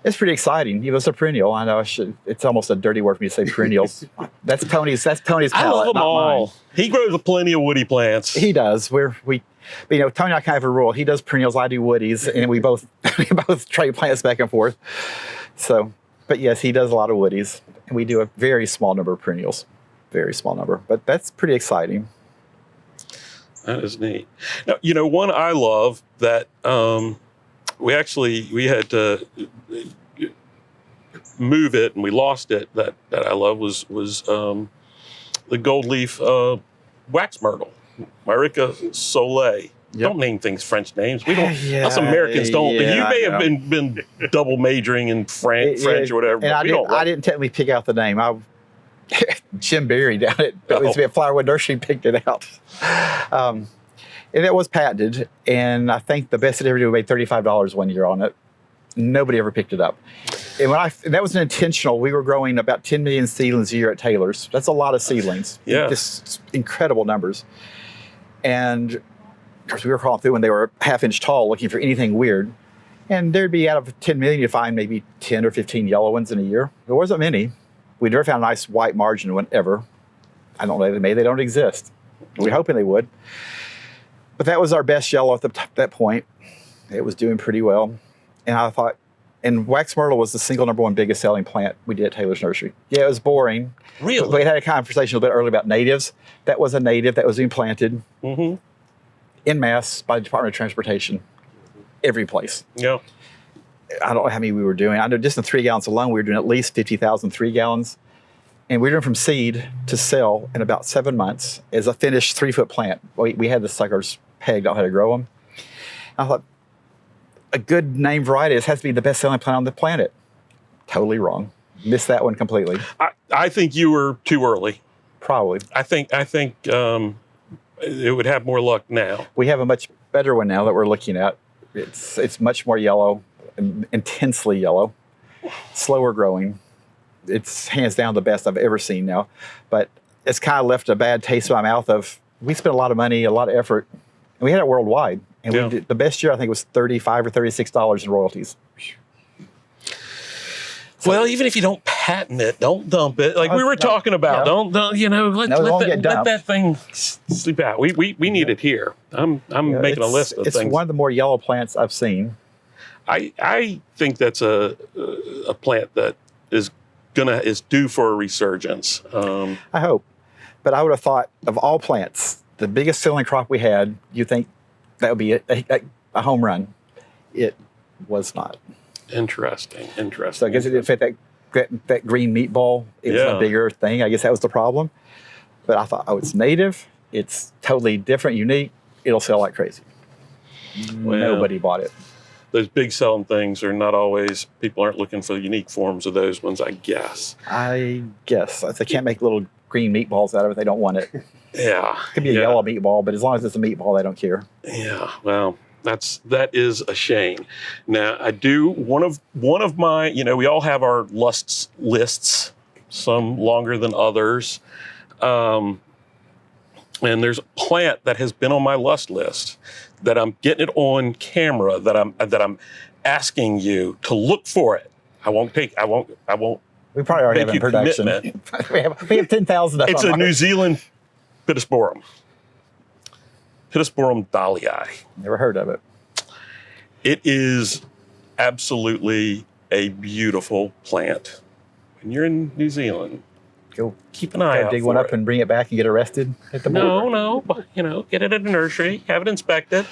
It's pretty exciting. It's a perennial. I know it's almost a dirty word for me to say perennials. That's Tony's palate, I love them not all. mine. He grows plenty of woody plants. He does. Tony and I kind of have a rule. He does perennials, I do woodies, and we both trade plants back and forth. So, but yes, he does a lot of woodies, and we do a very small number of perennials. Very small number, but that's pretty exciting. That is neat. Now, one I love that we had to move it and we lost it that I love was the gold leaf wax myrtle, Myrica soleil. Yep. Don't name things French names. We don't. Us Americans don't. You may have been double majoring in French or whatever. And I didn't technically pick out the name. Jim Berry down at Flowerwood Nursery picked it out. And it was patented, and I think the best it ever did, we made $35 one year on it. Nobody ever picked it up. And that was an intentional. We were growing about 10 million seedlings a year at Taylor's. That's a lot of seedlings. Yeah. Just incredible numbers. And of course, we were crawling through when they were half-inch tall looking for anything weird. And there'd be, out of 10 million, you'd find maybe 10 or 15 yellow ones in a year. There wasn't many. We never found a nice white margin one ever. I don't know, maybe they don't exist. We're hoping they would. But that was our best yellow at that point. It was doing pretty well. And I thought, and wax myrtle was the single number one biggest selling plant we did at Taylor's Nursery. Yeah, it was boring. Really? We had a conversation a little bit earlier about natives. That was a native that was being planted en masse by the Department of Transportation. Every place. Yeah. I don't know how many we were doing. I know just in 3 gallons alone, we were doing at least 50,000 3 gallons. And we were doing from seed to sell in about 7 months as a finished 3-foot plant. We had the suckers pegged on how to grow them. I thought, a good name variety has to be the best selling plant on the planet. Totally wrong. Missed that one completely. I think you were too early. Probably. I think it would have more luck now. We have a much better one now that we're looking at. It's much more yellow, intensely yellow, slower growing. It's hands down the best I've ever seen now. But it's kind of left a bad taste in my mouth of, we spent a lot of money, a lot of effort, and we had it worldwide. And we did, the best year I think was $35 or $36 in royalties. Well, even if you don't patent it, don't dump it. Like we were talking about, don't let that thing sleep out. We need it here. I'm making a list of things. It's one of the more yellow plants I've seen. I think that's a plant that is due for a resurgence. I hope, but I would have thought of all plants, the biggest selling crop we had, you think that would be a home run. It was not. Interesting. So I guess it didn't fit that green meatball. It was a bigger thing. I guess that was the problem. But I thought, it's native. It's totally different, unique. It'll sell like crazy. Well, nobody bought it. Those big selling things are not always, people aren't looking for unique forms of those ones, I guess. If they can't make little green meatballs out of it, they don't want it. Yeah. It could be a yellow meatball, but as long as it's a meatball, they don't care. Yeah, well, that is a shame. Now, I do, one of my, we all have our lists, some longer than others. And there's a plant that has been on my lust list that I'm getting it on camera, that I'm asking you to look for it. I won't. We probably already have it in production. we have 10,000 of them. It's a New Zealand Pittosporum. Pittosporum dahliae. Never heard of it. It is absolutely a beautiful plant. When you're in New Zealand, Go keep an eye out. Dig one up and bring it back and get arrested at the border. No, but get it at a nursery, have it inspected.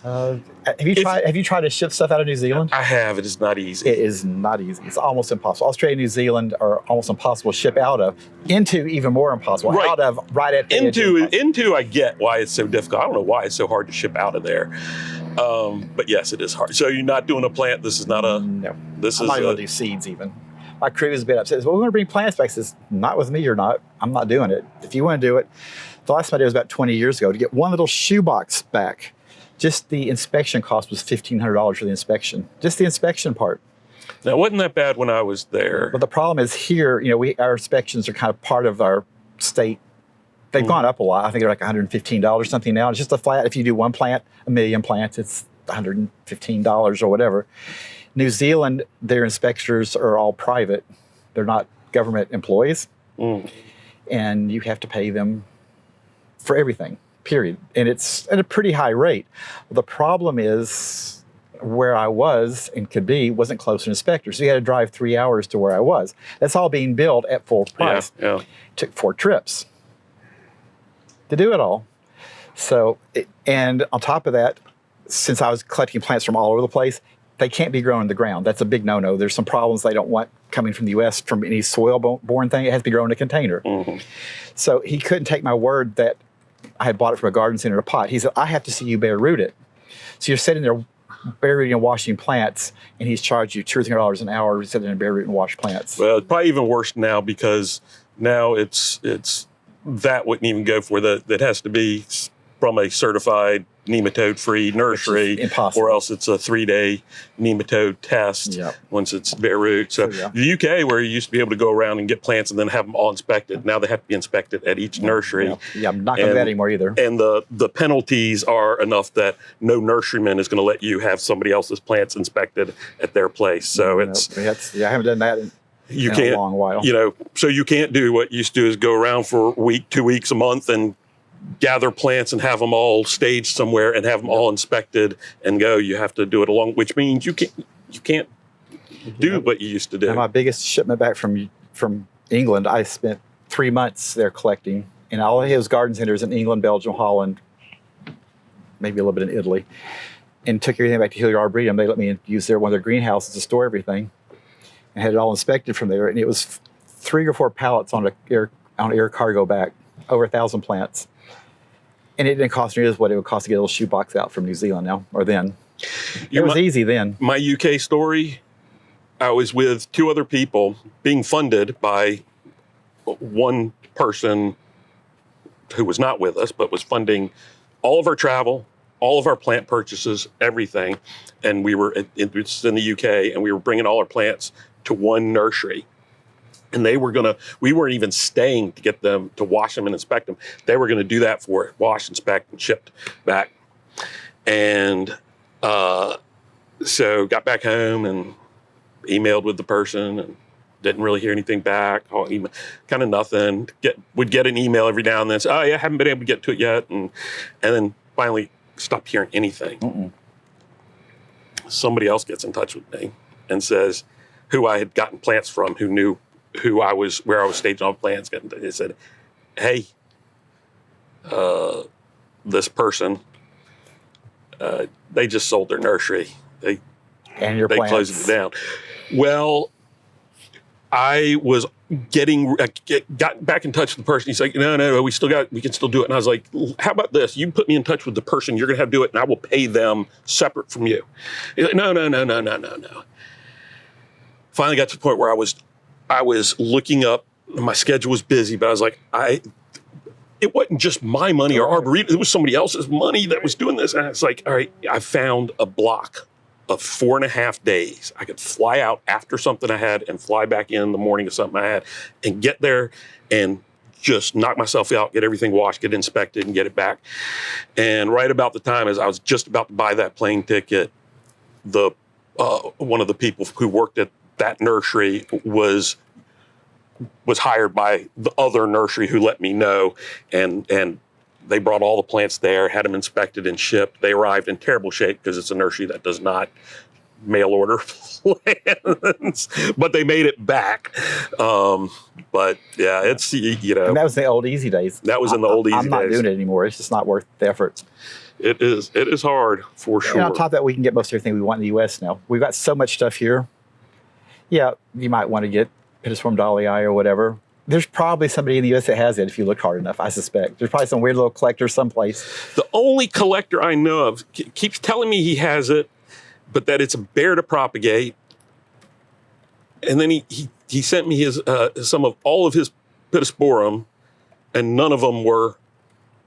Have you tried to ship stuff out of New Zealand? I have. It is not easy. It is not easy. It's almost impossible. Australia and New Zealand are almost impossible to ship out of. Into even more impossible. Right. Out of right at the edge. Into I get why it's so difficult. I don't know why it's so hard to ship out of there. But yes, it is hard. So you're not doing a plant. This is not a. No. This I'm is not going to do seeds even. My crew is a bit upset. Well, we're going to bring plants back. Says, not with me or not. I'm not doing it. If you want to do it, the last time I did was about 20 years ago. To get one little shoebox back, just the inspection cost was $1,500 for the inspection. Just the inspection part. Now, it wasn't that bad when I was there. But the problem is here, our inspections are kind of part of our state. They've gone up a lot. I think they're like $115 something now. It's just a flat. If you do one plant, a million plants, it's $115 or whatever. New Zealand, their inspectors are all private. They're not government employees. And you have to pay them for everything, period. And it's at a pretty high rate. The problem is where I was and could be wasn't close to an inspector. So you had to drive 3 hours to where I was. That's all being billed at full price. Yeah. Took 4 trips to do it all. So, and on top of that, since I was collecting plants from all over the place, they can't be grown in the ground. That's a big no-no. There's some problems they don't want coming from the U.S. from any soil-borne thing. It has to be grown in a container. So he couldn't take my word that I had bought it from a garden center in a pot. He said, I have to see you bare root it. So you're sitting there bare rooting and washing plants, and he's charged you $2 or $3 an hour to sit in and bare root and wash plants. Well, it's probably even worse now because now it's that wouldn't even go for that has to be from a certified nematode-free nursery, or else it's a 3-day nematode test once it's bare root. So the UK, where you used to be able to go around and get plants and then have them all inspected, now they have to be inspected at each nursery. I'm not going to do that anymore either. And the penalties are enough that no nurseryman is going to let you have somebody else's plants inspected at their place. So I haven't done that in a long while. So you can't do what you used to do is go around for a week, 2 weeks, a month, and gather plants and have them all staged somewhere and have them all inspected and go. You have to do it along, which means you can't do what you used to do. And my biggest shipment back from England, I spent 3 months there collecting, and all of his garden centers in England, Belgium, Holland, maybe a little bit in Italy, and took everything back to Hilliard Arboretum. They let me use one of their greenhouses to store everything, and had it all inspected from there. And it was 3 or 4 pallets on air cargo back, over 1,000 plants. And it didn't cost me what it would cost to get a little shoebox out from New Zealand now, or then. It was easy then. My UK story, I was with 2 other people being funded by one person who was not with us, but was funding all of our travel, all of our plant purchases, everything. And we were in the UK, and we were bringing all our plants to one nursery. And we weren't even staying to get them to wash them and inspect them. They were going to do that for it, wash, inspect, and shipped back. And so got back home and emailed with the person and didn't really hear anything back. Kind of nothing. Would get an email every now and then. Say, oh yeah, haven't been able to get to it yet. And then finally stopped hearing anything. Somebody else gets in touch with me and says, who I had gotten plants from, who knew where I was staging all the plants. They said, hey, this person, they just sold their nursery. They closed it down. Well, I was got back in touch with the person. He's like, no, we can still do it. And I was like, how about this? You put me in touch with the person you're going to have to do it, and I will pay them separate from you. He's like, no. Finally got to the point where I was looking up, my schedule was busy, but I was like, it wasn't just my money or Arboretum, it was somebody else's money that was doing this. And it's like, all right, I found a block of 4.5 days. I could fly out after something I had and fly back in the morning of something I had and get there and just knock myself out, get everything washed, get inspected, and get it back. And right about the time as I was just about to buy that plane ticket, one of the people who worked at that nursery was hired by the other nursery who let me know, and they brought all the plants there, had them inspected and shipped. They arrived in terrible shape because it's a nursery that does not mail order plants, but they made it back. But But yeah, it's, And that was the old easy days. That was in the old easy I'm not days. doing it anymore. It's just not worth the effort. It is hard for sure. And on top of that, we can get most everything we want in the U.S. now. We've got so much stuff here. Yeah, you might want to get Pittsburgh Dahlia or whatever. There's probably somebody in the U.S. that has it if you look hard enough, I suspect. There's probably some weird little collector someplace. The only collector I know of keeps telling me he has it, but that it's a bear to propagate. And then he sent me his some of all of his Pittosporum, and none of them were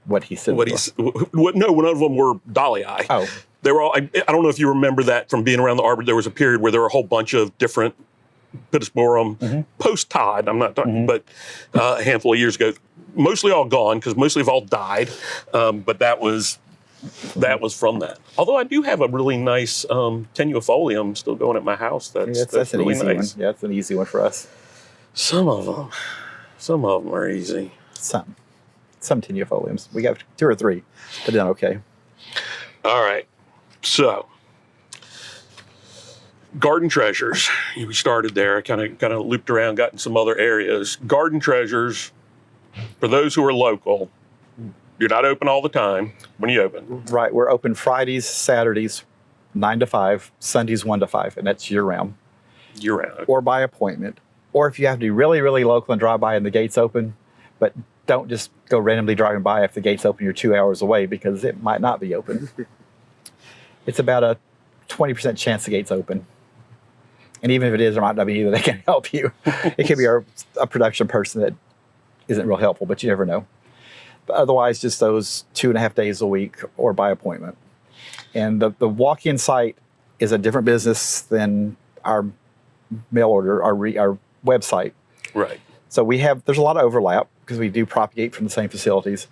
What he said. none of them were Dahlia. Oh. They were all. I don't know if you remember that from being around the Arbor. There was a period where there were a whole bunch of different Pittosporum post Todd. I'm not talking, but a handful of years ago, mostly all gone because mostly have all died. But that was from that. Although I do have a really nice tenuifolium still going at my house. That's an really easy nice. one. Yeah, it's an easy one for us. Some of them are easy. Some tenuifoliums. We got 2 or 3, but then okay. All right, so garden treasures. We started there. I kind of looped around, got in some other areas. Garden treasures, for those who are local, you're not open all the time. When you open? Right, we're open Fridays, Saturdays, 9 to 5, Sundays 1 to 5, and that's year round. Year round. Or by appointment. Or if you have to be really, really local and drive by and the gate's open, but don't just go randomly driving by if the gate's open, you're 2 hours away because it might not be open. It's about a 20% chance the gate's open. And even if it is, there might not be either. They can help you. It could be a production person that isn't real helpful, but you never know. But otherwise, just those 2.5 days a week or by appointment. And the walk-in site is a different business than our mail order, our website. Right. So there's a lot of overlap because we do propagate from the same facilities.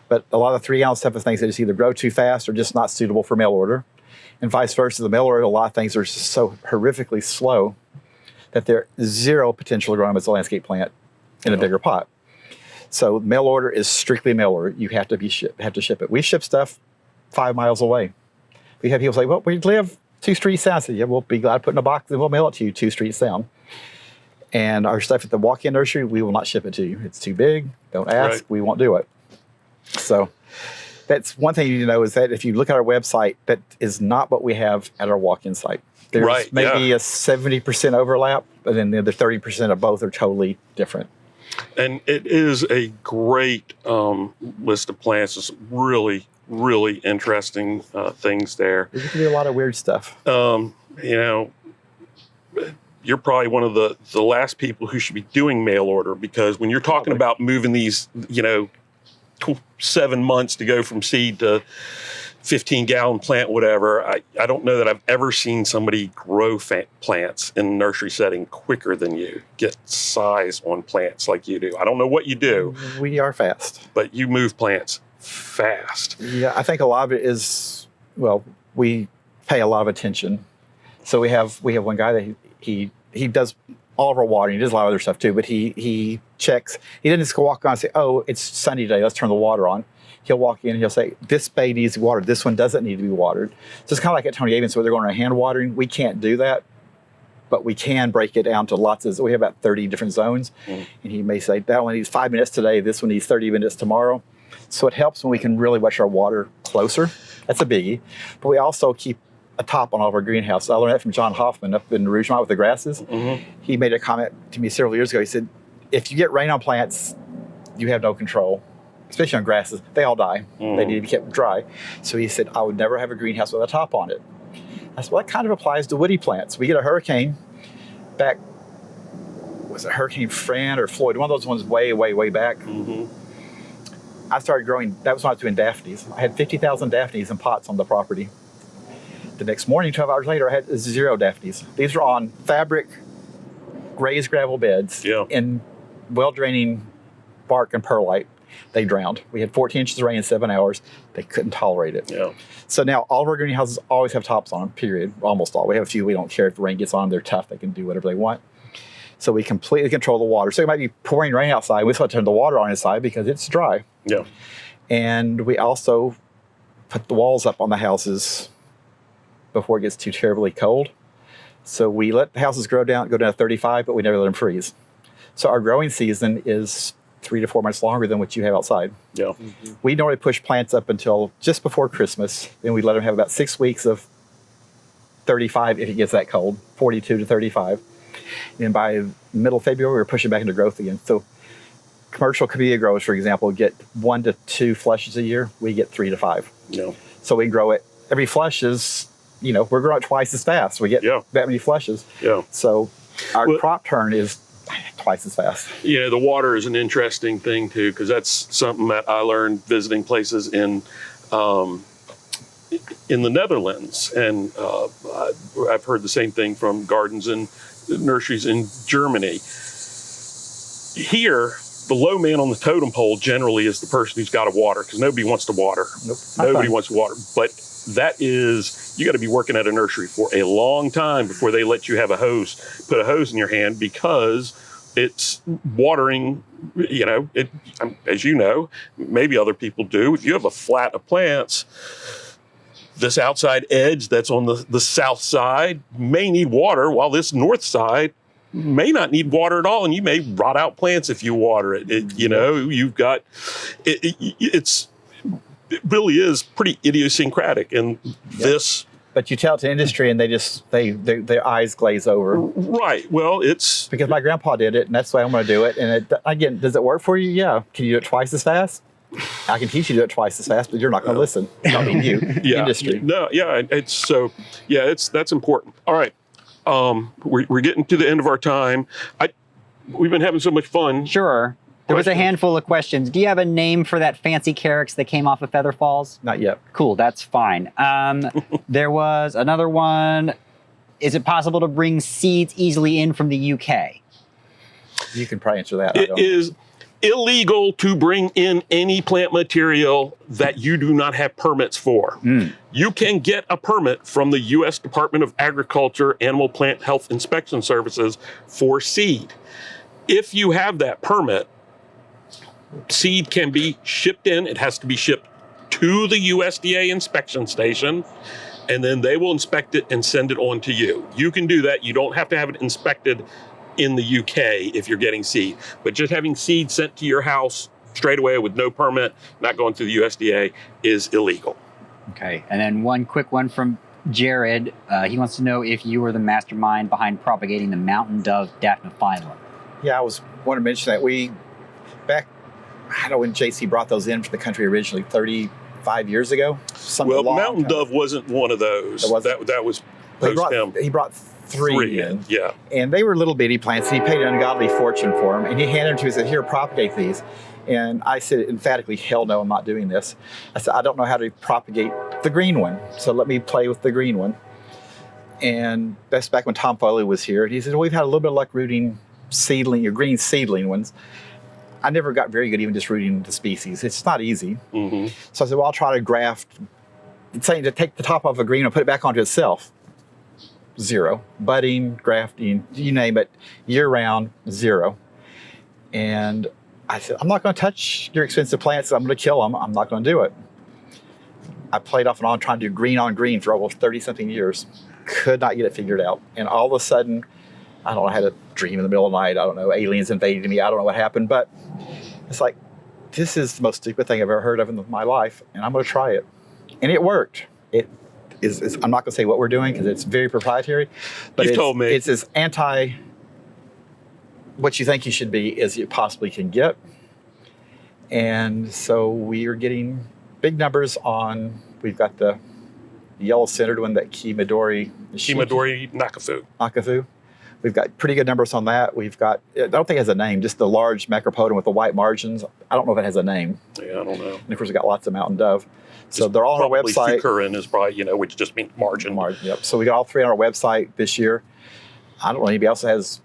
But a lot of 3-ounce stuff is things that just either grow too fast or just not suitable for mail order. And vice versa, the mail order, a lot of things are just so horrifically slow that there's zero potential to grow them as a landscape plant in a bigger pot. So mail order is strictly mail order. You have to ship it. We ship stuff 5 miles away. We have people say, well, we live 2 streets down. I said, yeah, we'll be glad to put in a box and we'll mail it to you 2 streets down. And our stuff at the walk-in nursery, we will not ship it to you. It's too big. Don't ask. Right. We won't do it. So that's one thing you need to know is that if you look at our website, that is not what we have at our walk-in site. There's maybe a 70% overlap, but then the other 30% of both are totally different. And it is a great list of plants. It's really, really interesting things there. There can be a lot of weird stuff. You're probably one of the last people who should be doing mail order because when you're talking about moving these, 7 months to go from seed to 15-gallon plant, whatever, I don't know that I've ever seen somebody grow plants in a nursery setting quicker than you, get size on plants like you do. I don't know what you do. We are fast. But you move plants fast. Yeah, I think a lot of it is, we pay a lot of attention. So we have one guy that he does all of our watering. He does a lot of other stuff too, but he checks. He doesn't just walk on and say, oh, it's sunny today, let's turn the water on. He'll walk in and he'll say, this spade needs to be watered. This one doesn't need to be watered. So it's kind of like at Tony Avens where they're going around hand watering. We can't do that, but we can break it down to lots of, we have about 30 different zones. And he may say, that one needs 5 minutes today. This one needs 30 minutes tomorrow. So it helps when we can really watch our water closer. That's a biggie. But we also keep a top on all of our greenhouses. I learned that from John Hoffman up in Rougemont with the grasses. Mm-hmm. He made a comment to me several years ago. He said, if you get rain on plants, you have no control, especially on grasses. They all die. Mm-hmm. They need to be kept dry. So he said, I would never have a greenhouse with a top on it. I said, well, that kind of applies to woody plants. We get a hurricane back, was it Hurricane Fran or Floyd? One of those ones way, way, way back. Mm-hmm. I started growing, that was when I was doing daphnes. I had 50,000 daphnes in pots on the property. The next morning, 12 hours later, I had 0 daphnes. These were on fabric, raised gravel beds in well-draining bark and perlite. They drowned. We had 14 inches of rain in 7 hours. They couldn't tolerate it. Yeah. So now all of our greenhouses always have tops on them, period. Almost all. We have a few we don't care if the rain gets on them. They're tough. They can do whatever they want. So we completely control the water. So it might be pouring rain outside. We still turn the water on inside because it's dry. Yeah. And we also put the walls up on the houses before it gets too terribly cold. So we let the houses go down to 35, but we never let them freeze. So our growing season is 3 to 4 months longer than what you have outside. Yeah. We normally push plants up until just before Christmas. Then we let them have about 6 weeks of 35 if it gets that cold, 42 to 35. And by middle of February, we're pushing back into growth again. So commercial camellia growers, for example, get 1 to 2 flushes a year. We get 3 to 5. Yeah. So we grow it. Every flush is, we're growing it twice as fast. We get that many flushes. Yeah. So our crop turn is twice as fast. The water is an interesting thing too, because that's something that I learned visiting places in the Netherlands, and I've heard the same thing from gardens and nurseries in Germany. Here, the low man on the totem pole generally is the person who's got to water, because nobody wants to water. Nope. Nobody wants to water, but that is, you got to be working at a nursery for a long time before they let you have put a hose in your hand, because it's watering, as you know, maybe other people do. If you have a flat of plants, this outside edge that's on the south side may need water, while this north side may not need water at all, and you may rot out plants if you water it. You've got, it really is pretty idiosyncratic, and this. But you tell it to industry, and their eyes glaze over. Right. Well, it's because my grandpa did it, and that's the way I'm going to do it. And again, does it work for you? Yeah. Can you do it twice as fast? I can teach you to do it twice as fast, but you're not going to listen. I mean, you, industry. No, yeah. That's important. All right. We're getting to the end of our time. We've been having so much fun. Sure. There was a handful of questions. Do you have a name for that fancy carex that came off of Feather Falls? Not yet. Cool, that's fine. There was another one. Is it possible to bring seeds easily in from the UK? You can probably answer that. It is illegal to bring in any plant material that you do not have permits for. You can get a permit from the U.S. Department of Agriculture Animal Plant Health Inspection Services for seed. If you have that permit, seed can be shipped in. It has to be shipped to the USDA inspection station, and then they will inspect it and send it on to you. You can do that. You don't have to have it inspected in the UK if you're getting seed, but just having seed sent to your house straight away with no permit, not going through the USDA, is illegal. Okay, and then one quick one from Jared. He wants to know if you were the mastermind behind propagating the mountain dove Daphnophyllum. Yeah, I want to mention that back, I don't know when JC brought those in for the country originally, 35 years ago. Mountain dove wasn't one of those. That was post him. He brought three in. Yeah. And they were little bitty plants, and he paid an ungodly fortune for them. And he handed them to me and said, "Here, propagate these." And I said emphatically, "Hell no, I'm not doing this." I said, "I don't know how to propagate the green one, so let me play with the green one." And that's back when Tom Foley was here. And he said, "Well, we've had a little bit of luck rooting green seedling ones." I never got very good even just rooting the species. It's not easy. Mm-hmm. So I said, "Well, I'll try to graft." It's saying to take the top off a green and put it back onto itself. Zero. Budding, grafting, you name it, year round, zero. And I said, "I'm not going to touch your expensive plants. I'm going to kill them. I'm not going to do it." I played off and on trying to do green on green for almost 30-something years. Could not get it figured out. And all of a sudden, I don't know, I had a dream in the middle of the night. I don't know, aliens invaded me. I don't know what happened. But it's like, this is the most stupid thing I've ever heard of in my life. And I'm going to try it. And it worked. I'm not going to say what we're doing because it's very proprietary. But You've told me. It's as anti what you think you should be as you possibly can get. And so we are getting big numbers on, we've got the yellow centered one, that Kimadori Nakafu. We've got pretty good numbers on that. We've got, I don't think it has a name, just the large macropodum with the white margins. I don't know if it has a name. Yeah, I don't know. And of course, we've got lots of mountain dove. So they're all on our website. Fukurin is probably, which just means margin. Yep. So we got all three on our website this year. I don't know, anybody else has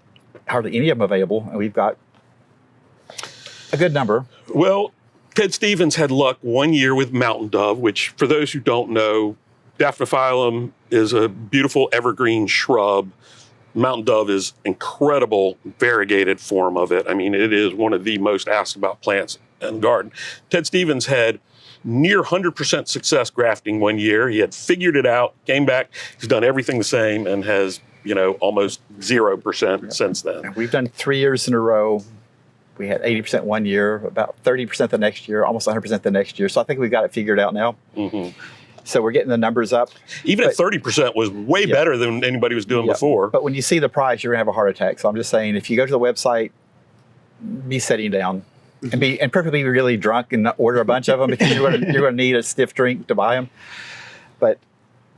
hardly any of them available. And we've got a good number. Well, Ted Stevens had luck one year with mountain dove, which for those who don't know, Daphnophyllum is a beautiful evergreen shrub. Mountain dove is incredible variegated form of it. I mean, it is one of the most asked about plants in the garden. Ted Stevens had near 100% success grafting one year. He had figured it out, came back, he's done everything the same, and has almost 0% since then. We've done 3 years in a row. We had 80% one year, about 30% the next year, almost 100% the next year. So I think we've got it figured out now. So we're getting the numbers up. Even at 30% was way better than anybody was doing before. But when you see the price, you're gonna have a heart attack. So I'm just saying, if you go to the website, be sitting down and preferably be really drunk and order a bunch of them, because you're gonna need a stiff drink to buy them. But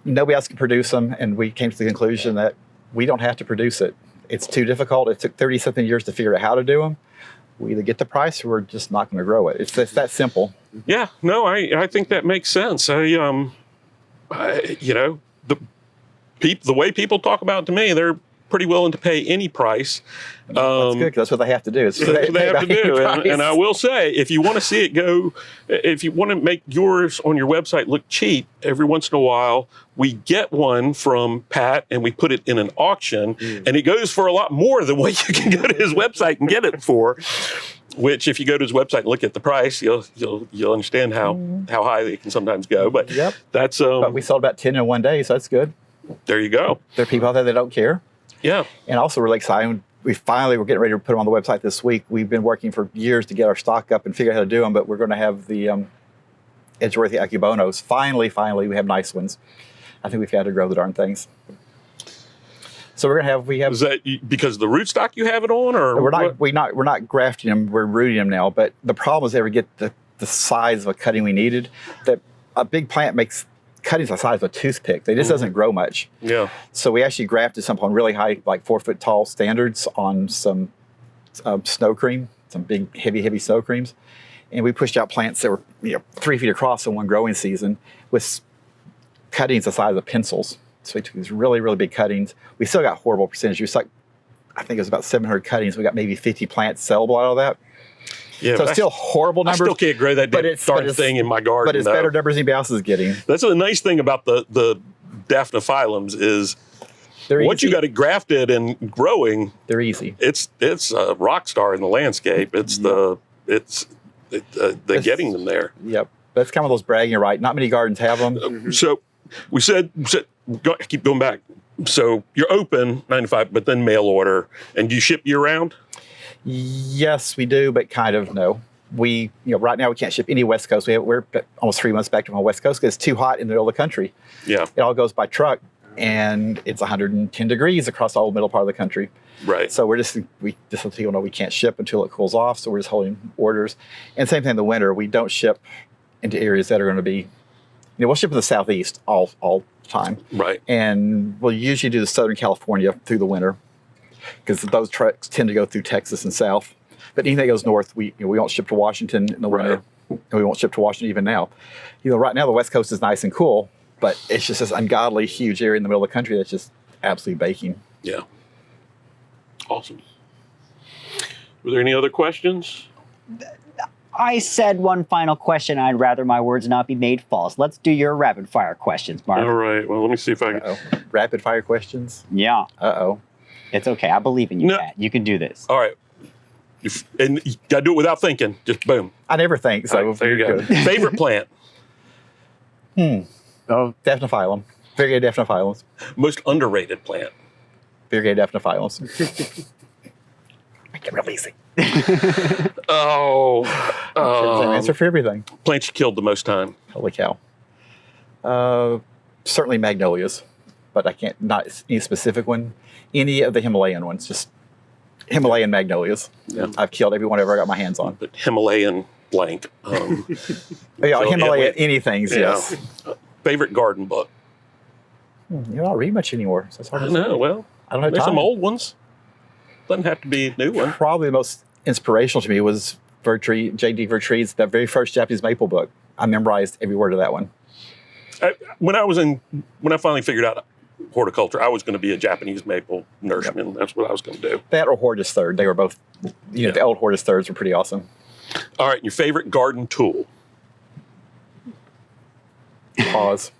nobody else can produce them, and we came to the conclusion that we don't have to produce it. It's too difficult. It took 30-something years to figure out how to do them. We either get the price or we're just not going to grow it. It's that simple. Yeah, no, I think that makes sense. The way people talk about it to me, they're pretty willing to pay any price. That's good, because that's what they have to do. That's what they have to do. And I will say, if you want to see it go, if you want to make yours on your website look cheap, every once in a while, we get one from Pat and we put it in an auction, and it goes for a lot more than what you can go to his website and get it for. Which, if you go to his website and look at the price, you'll understand how high it can sometimes go. But that's but we sold about 10 in one day, so that's good. There you go. There are people out there that don't care. Yeah. And also, really exciting. We finally were getting ready to put them on the website this week. We've been working for years to get our stock up and figure out how to do them, but we're going to have the Edgeworthy Acubonos. Finally, we have nice ones. I think we've had to grow the darn things. So we have. Is that because of the rootstock you have it on, or we're not grafting them. We're rooting them now. But the problem is, they ever get the size of a cutting we needed. That a big plant makes cuttings the size of a toothpick. They just doesn't grow much. Yeah. So we actually grafted some on really high, like 4 foot tall standards on some snow cream, some big heavy snow creams, and we pushed out plants that were 3 feet across in one growing season with cuttings the size of pencils. So we took these really big cuttings. We still got horrible percentages. I think it was about 700 cuttings. We got maybe 50 plants sellable out of that. Yeah, so it's still horrible numbers. I still can't grow that darn thing in my garden. But it's better numbers than anybody else is getting. That's the nice thing about the Daphnophyllums is once you got it grafted and growing, they're easy. It's a rock star in the landscape. It's getting them there. Yep, that's kind of those bragging right. Not many gardens have them. So we said keep going back. So you're open 9 to 5, but then mail order, and do you ship year round? Yes, we do, but kind of no. We, right now we can't ship any West Coast. We're almost 3 months back to my West Coast because it's too hot in the middle of the country. Yeah, it all goes by truck, and it's 110 degrees across the whole middle part of the country. Right. So we just let people know we can't ship until it cools off. So we're just holding orders. And same thing in the winter. We don't ship into areas that are going to be, we'll ship in the southeast all the time. Right. And we'll usually do the Southern California through the winter, because those trucks tend to go through Texas and south. But anything that goes north, we won't ship to Washington in the winter, and we won't ship to Washington even now. Right now the West Coast is nice and cool, but it's just this ungodly huge area in the middle of the country that's just absolutely baking. Yeah. Awesome. Were there any other questions? I said one final question. I'd rather my words not be made false. Let's do your rapid fire questions, Mark. All right. Well, let me see if I can. Rapid fire questions? Yeah. Uh-oh. It's okay. I believe in you, Pat. You can do this. All right. And you got to do it without thinking. Just boom. I never think. So right, there you go. Favorite plant? Daphnophyllum. Variegated Daphnophyllums. Most underrated plant? Variegated Daphnophyllums. Make it real easy. Answer for everything. Plants you killed the most time? Holy cow. Certainly magnolias, but I can't, not any specific one. Any of the Himalayan ones, just Himalayan magnolias. Yeah. I've killed every one I've ever got my hands on. But Himalayan blank. Himalayan anythings, yes. Favorite garden book? I don't read much anymore. So it's hard to say. Well, I don't have there's time. some old ones. Doesn't have to be a new one. Probably the most inspirational to me was J.D. Vertree's, the very first Japanese maple book. I memorized every word of that one. When I finally figured out horticulture, I was going to be a Japanese maple nurseryman. Yep. That's what I was going to do. That or Hortus Third. They were both, the old Hortus Thirds were pretty awesome. All right, your favorite garden tool? Paws.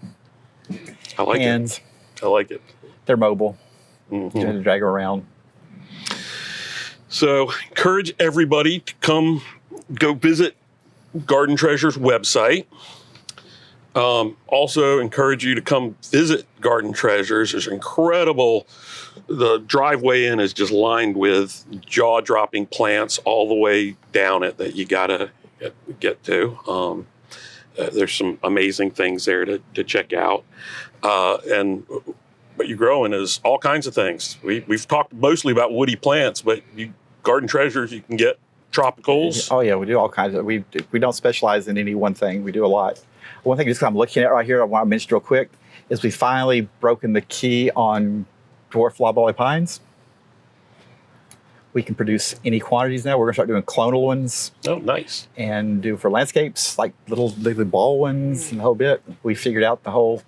I like Hands. it. I like it. They're mobile. Mm-hmm. You have to drag them around. So encourage everybody to go visit Garden Treasure's website. Also encourage you to come visit Garden Treasures. There's incredible, the driveway in is just lined with jaw-dropping plants all the way down it that you gotta get to. There's some amazing things there to check out. And what you're growing is all kinds of things. We've talked mostly about woody plants, but Garden Treasures, you can get tropicals. Oh yeah, we do all kinds of. We don't specialize in any one thing. We do a lot. One thing just I'm looking at right here, I want to mention real quick, is we finally broken the key on dwarf loblolly pines. We can produce any quantities now. We're going to start doing clonal ones. Oh, nice. And do for landscapes, like little ball ones and the whole bit. We figured out the whole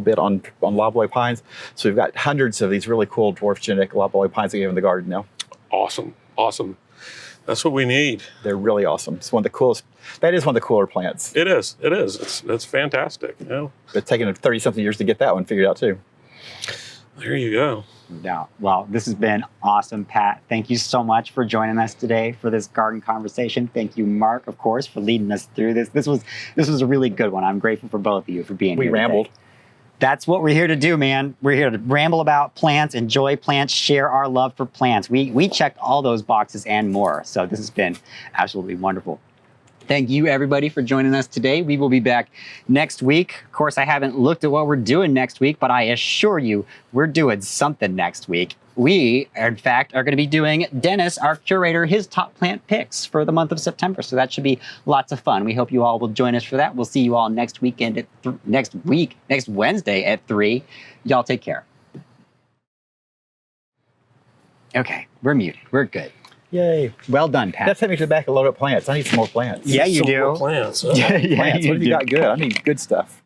bit on loblolly pines. So we've got hundreds of these really cool dwarf genetic loblolly pines that we have in the garden now. Awesome. That's what we need. They're really awesome. It's one of the coolest. That is one of the cooler plants. It is. It's fantastic. Yeah. It's taken 30-something years to get that one figured out too. There you go. Yeah. Well, this has been awesome, Pat. Thank you so much for joining us today for this garden conversation. Thank you, Mark, of course, for leading us through this. This was a really good one. I'm grateful for both of you for being here. We rambled. Today. That's what we're here to do, man. We're here to ramble about plants, enjoy plants, share our love for plants. We checked all those boxes and more. So this has been absolutely wonderful. Thank you, everybody, for joining us today. We will be back next week. Of course, I haven't looked at what we're doing next week, but I assure you we're doing something next week. We, in fact, are going to be doing Dennis, our curator, his top plant picks for the month of September. So that should be lots of fun. We hope you all will join us for that. We'll see you all next Wednesday at 3. Y'all take care. Okay, we're muted. We're good. Yay. Well done, Pat. That's taking me to the back and load up plants. I need some more plants. Yeah, you Some do. more plants. Yeah, Plants. What have you got good? I need good stuff.